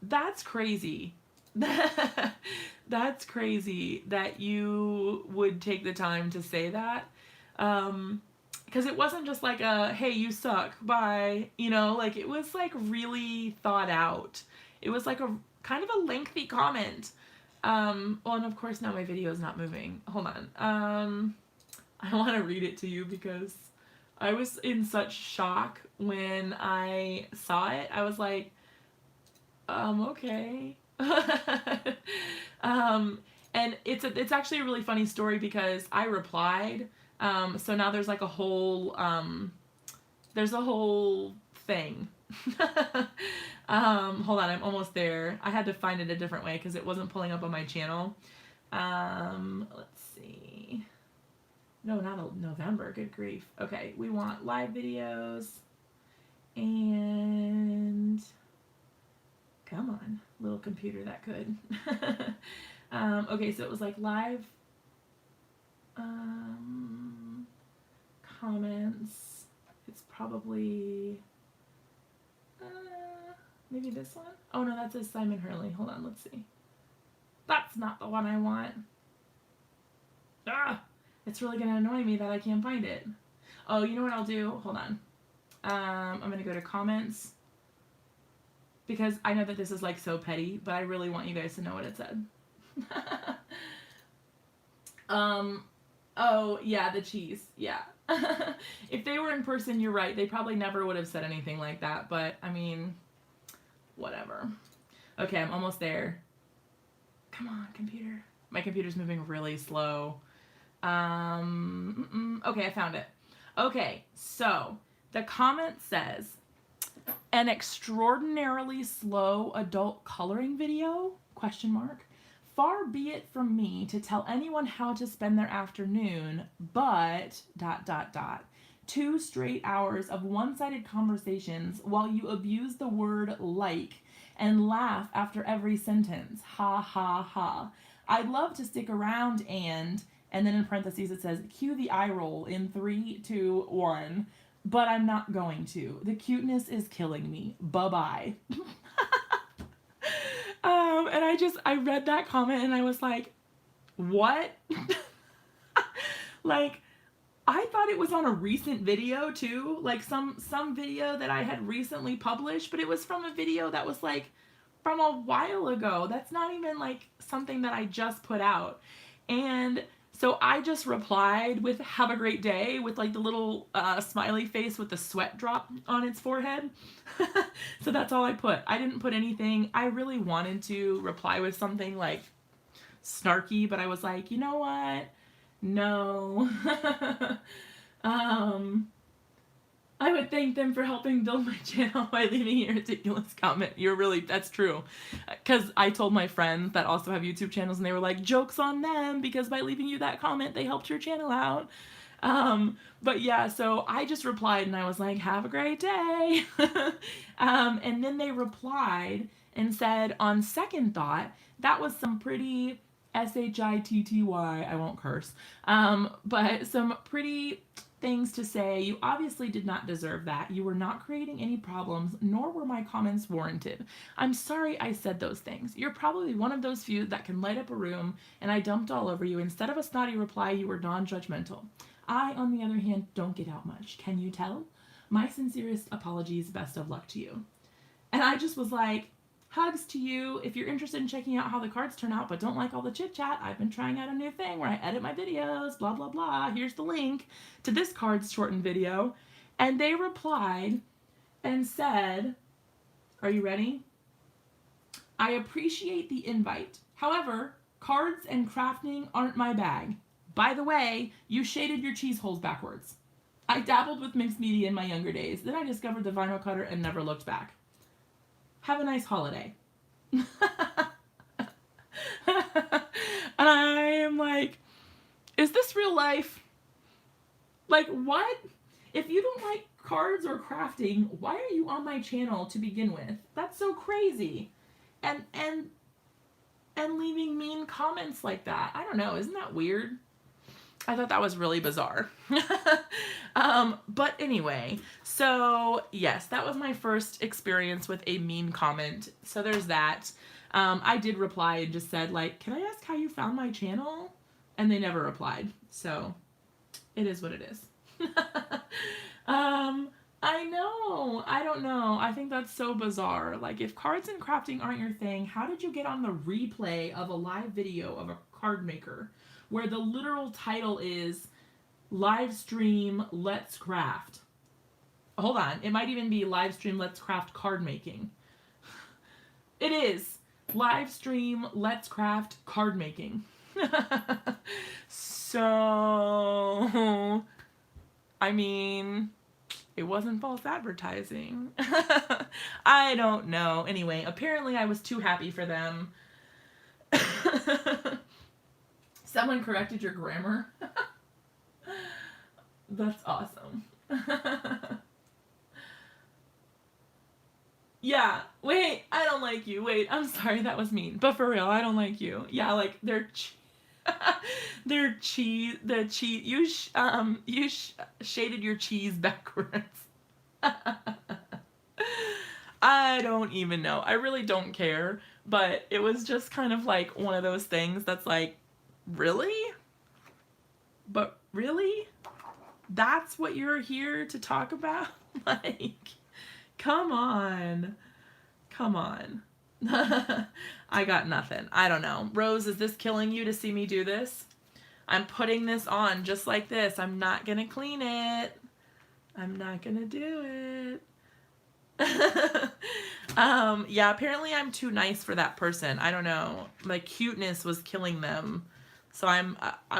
that's crazy. That's crazy that you would take the time to say that. Because it wasn't just like a, hey, you suck, bye. You know, like it was like really thought out. It was like a kind of a lengthy comment. Well, and of course now my video is not moving. Hold on. I want to read it to you because I was in such shock when I saw it. I was like, okay. And it's actually a really funny story because I replied. So now there's like a whole thing. Hold on, I'm almost there. I had to find it a different way because it wasn't pulling up on my channel. Let's see. No, not November. Good grief. Okay, we want live videos. And come on, little computer that could. Okay, so it was like live comments. It's probably maybe this one. Oh no, that says Simon Hurley. Hold on, let's see. That's not the one I want. Ah, it's really gonna annoy me that I can't find it. Oh, you know what I'll do? Hold on. I'm gonna go to comments because I know that this is like so petty, but I really want you guys to know what it said. Oh yeah, the cheese. Yeah. If they were in person, you're right. They probably never would have said anything like that, but I mean, whatever. Okay, I'm almost there. Come on, computer. My computer's moving really slow. Okay, I found it. Okay, so the comment says, an extraordinarily slow adult coloring video? Question mark. Far be it from me to tell anyone how to spend their afternoon, but ... 2 straight hours of one-sided conversations while you abuse the word like and laugh after every sentence. Ha ha ha. I'd love to stick around and then in parentheses it says, cue the eye roll in 3, 2, 1. But I'm not going to. The cuteness is killing me. Bye-bye. And I read that comment and I was like, what? Like, I thought it was on a recent video too. Like some video that I had recently published, but it was from a video that was like from a while ago. That's not even like something that I just put out. And so I just replied with have a great day with like the little smiley face with the sweat drop on its forehead. So that's all I put. I didn't put anything. I really wanted to reply with something like snarky, but I was like, you know what? No. I would thank them for helping build my channel by leaving a ridiculous comment. That's true. Because I told my friends that also have YouTube channels and they were like, joke's on them because by leaving you that comment, they helped your channel out. But yeah, so I just replied and I was like, have a great day. And then they replied and said, on second thought, that was some pretty shitty, I won't curse, but some pretty things to say. You obviously did not deserve that. You were not creating any problems, nor were my comments warranted. I'm sorry I said those things. You're probably one of those few that can light up a room, and I dumped all over you. Instead of a snotty reply, you were non-judgmental. I, on the other hand, don't get out much. Can you tell? My sincerest apologies. Best of luck to you. And I just was like, hugs to you. If you're interested in checking out how the cards turn out but don't like all the chit chat, I've been trying out a new thing where I edit my videos, blah, blah, blah. Here's the link to this card's shortened video. And they replied and said, are you ready? I appreciate the invite. However, cards and crafting aren't my bag. By the way, you shaded your cheese holes backwards. I dabbled with mixed media in my younger days. Then I discovered the vinyl cutter and never looked back. Have a nice holiday. And I am like, is this real life? Like, what? If you don't like cards or crafting, why are you on my channel to begin with? That's so crazy. And leaving mean comments like that. I don't know. Isn't that weird? I thought that was really bizarre. But anyway, so yes, that was my first experience with a mean comment. So there's that. I did reply and just said, like, can I ask how you found my channel? And they never replied. So it is what it is. I know. I don't know. I think that's so bizarre. Like, if cards and crafting aren't your thing, how did you get on the replay of a live video of a card maker where the literal title is live stream Let's Craft? Hold on. It might even be live stream Let's Craft card making. It is live stream Let's Craft card making. So, I mean, it wasn't false advertising. I don't know. Anyway, apparently I was too happy for them. Someone corrected your grammar. That's awesome. Yeah, wait, I don't like you. Wait, I'm sorry, that was mean. But for real, I don't like you. Yeah, like, you shaded your cheese backwards. I don't even know. I really don't care, but it was just kind of like one of those things that's like, really? But really? That's what you're here to talk about? Like, come on. Come on. I got nothing. I don't know. Rose, is this killing you to see me do this? I'm putting this on just like this. I'm not gonna clean it. I'm not gonna do it. Yeah, apparently I'm too nice for that person. I don't know. My cuteness was killing them. So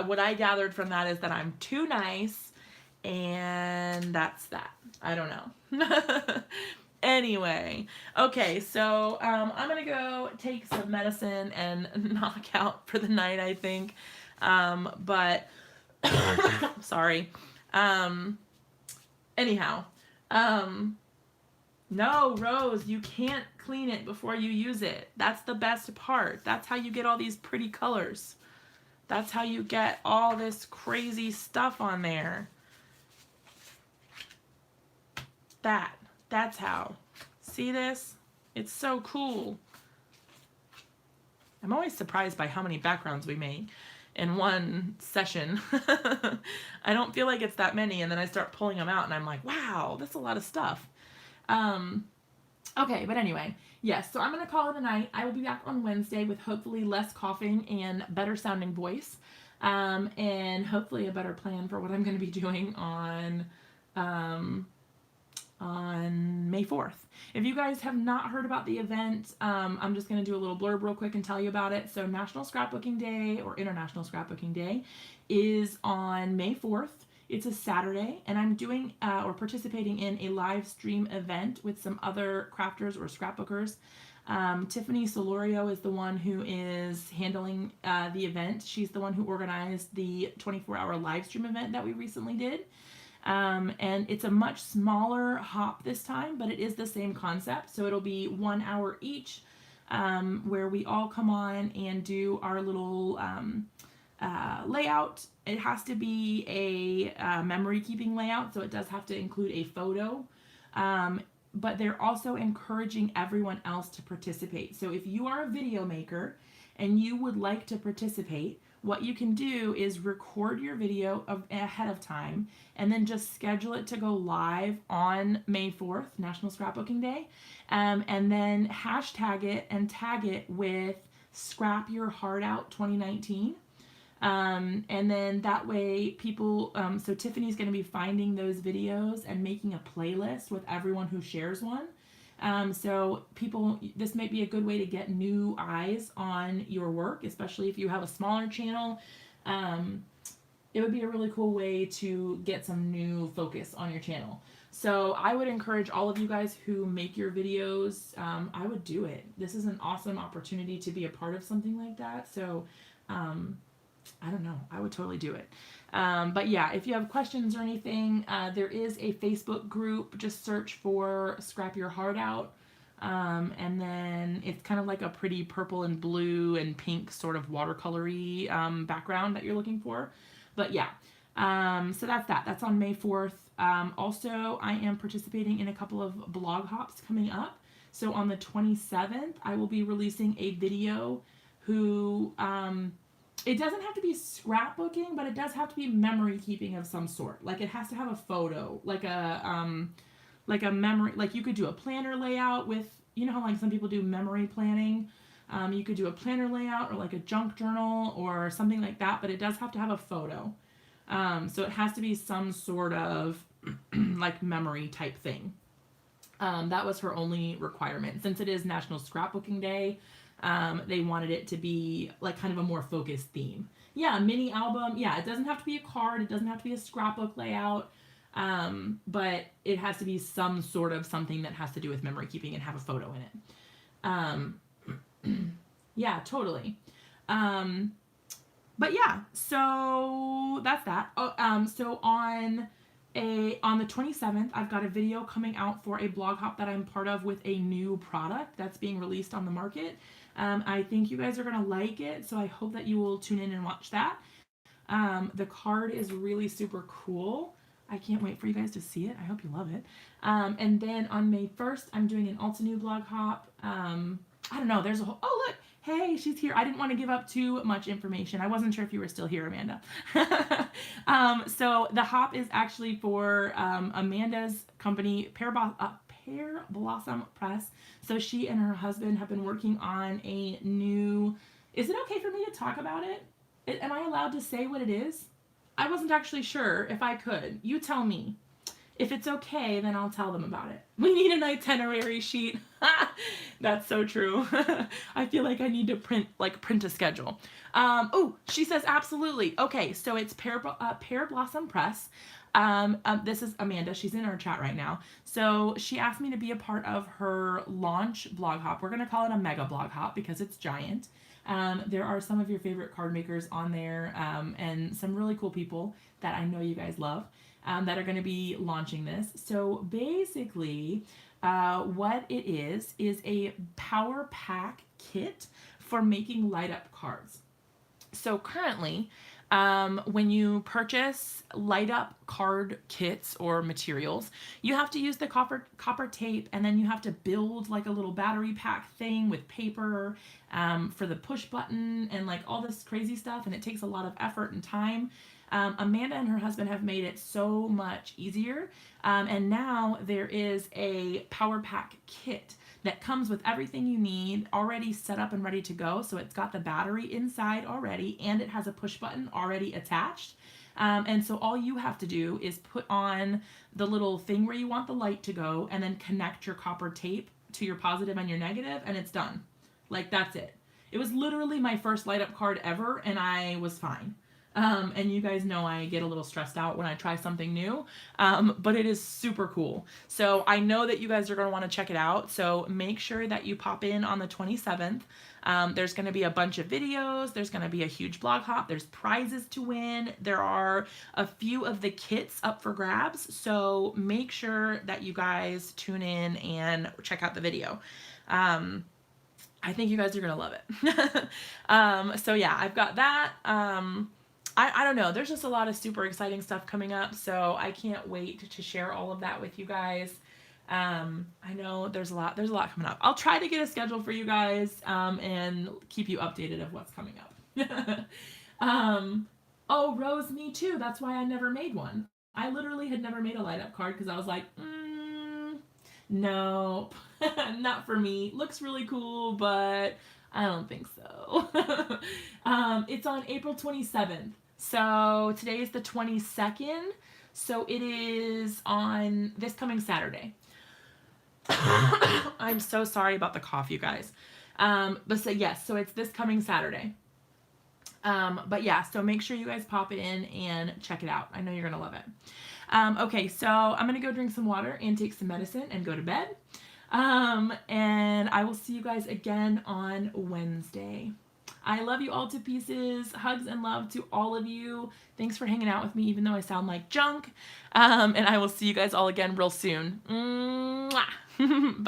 what I gathered from that is that I'm too nice, and that's that. I don't know. Anyway, okay, so I'm gonna go take some medicine and knock out for the night, I think. But sorry. Anyhow, no, Rose, you can't clean it before you use it. That's the best part. That's how you get all these pretty colors. That's how you get all this crazy stuff on there. That's how. See this? It's so cool. I'm always surprised by how many backgrounds we make in one session. I don't feel like it's that many, and then I start pulling them out and I'm like, wow, that's a lot of stuff. Okay, but anyway, yes, so I'm going to call it a night. I will be back on Wednesday with hopefully less coughing and better sounding voice, and hopefully a better plan for what I'm going to be doing on May 4th. If you guys have not heard about the event, I'm just going to do a little blurb real quick and tell you about it. So National Scrapbooking Day, or International Scrapbooking Day, is on May 4th. It's a Saturday, and I'm doing or participating in a live stream event with some other crafters or scrapbookers. Tiffany Solorio is the one who is handling the event. She's the one who organized the 24-hour live stream event that we recently did. And it's a much smaller hop this time, but it is the same concept. So it'll be 1 hour each. where we all come on and do our little layout. It has to be a memory keeping layout, so it does have to include a photo. But they're also encouraging everyone else to participate. So if you are a video maker and you would like to participate, what you can do is record your video ahead of time and then just schedule it to go live on May 4th, National Scrapbooking Day, and then hashtag it and tag it with Scrap Your Heart Out 2019. And then that way people, so Tiffany's going to be finding those videos and making a playlist with everyone who shares one. So people, this might be a good way to get new eyes on your work, especially if you have a smaller channel. It would be a really cool way to get some new focus on your channel. So I would encourage all of you guys who make your videos, I would do it. This is an awesome opportunity to be a part of something like that. So, I don't know. I would totally do it. But yeah, if you have questions or anything, there is a Facebook group. Just search for Scrap Your Heart Out. And then it's kind of like a pretty purple and blue and pink sort of watercolory background that you're looking for. But yeah, so that's that. That's on May 4th. Also, I am participating in a couple of blog hops coming up. So on the 27th, I will be releasing a video it doesn't have to be scrapbooking, but it does have to be memory keeping of some sort. Like it has to have a photo, like a memory, like you could do a planner layout with, you know how like some people do memory planning. You could do a planner layout or like a junk journal or something like that, but it does have to have a photo. So it has to be some sort of like memory type thing. That was her only requirement. Since it is National Scrapbooking Day, they wanted it to be like kind of a more focused theme. Yeah, a mini album. Yeah, it doesn't have to be a card. It doesn't have to be a scrapbook layout. But it has to be some sort of something that has to do with memory keeping and have a photo in it. Yeah, totally. But yeah, so that's that. So on the 27th, I've got a video coming out for a blog hop that I'm part of with a new product that's being released on the market. I think you guys are going to like it, so I hope that you will tune in and watch that. The card is really super cool. I can't wait for you guys to see it. I hope you love it. And then on May 1st, I'm doing an Ulta New blog hop. I don't know, there's a whole, oh look, hey, she's here. I didn't want to give up too much information. I wasn't sure if you were still here, Amanda. So the hop is actually for Amanda's company, Pear Blossom Press. So she and her husband have been working on a new, is it okay for me to talk about it? Am I allowed to say what it is? I wasn't actually sure if I could. You tell me. If it's okay, then I'll tell them about it. We need an itinerary sheet. That's so true. I feel like I need to print a schedule. Oh, she says absolutely. Okay, so it's Pear Blossom Press. This is Amanda. She's in our chat right now. So she asked me to be a part of her launch blog hop. We're going to call it a mega blog hop because it's giant. There are some of your favorite card makers on there and some really cool people that I know you guys love that are going to be launching this. So basically, what it is a power pack kit for making light up cards. So currently, when you purchase light up card kits or materials, you have to use the copper tape, and then you have to build like a little battery pack thing with paper for the push button and like all this crazy stuff, and it takes a lot of effort and time. Amanda and her husband have made it so much easier, and now there is a power pack kit that comes with everything you need already set up and ready to go. So it's got the battery inside already, and it has a push button already attached. And so all you have to do is put on the little thing where you want the light to go, and then connect your copper tape to your positive and your negative, and it's done. Like, that's it. It was literally my first light up card ever, and I was fine. And you guys know I get a little stressed out when I try something new, but it is super cool. So I know that you guys are going to want to check it out. So make sure that you pop in on the 27th. There's going to be a bunch of videos. There's going to be a huge blog hop. There's prizes to win. There are a few of the kits up for grabs. So make sure that you guys tune in and check out the video. I think you guys are going to love it. So yeah, I've got that. I don't know. There's just a lot of super exciting stuff coming up. So I can't wait to share all of that with you guys. I know there's a lot coming up. I'll try to get a schedule for you guys, and keep you updated of what's coming up. Oh, Rose, me too. That's why I never made one. I literally had never made a light up card because I was like, nope, not for me. Looks really cool, but I don't think so. It's on April 27th. So today is the 22nd. So it is on this coming Saturday. I'm so sorry about the cough, you guys. But so yes, so it's this coming Saturday. But yeah, so make sure you guys pop it in and check it out. I know you're gonna love it. Okay, so I'm gonna go drink some water and take some medicine and go to bed. And I will see you guys again on Wednesday. I love you all to pieces. Hugs and love to all of you. Thanks for hanging out with me, even though I sound like junk. And I will see you guys all again real soon. Mwah! Bye.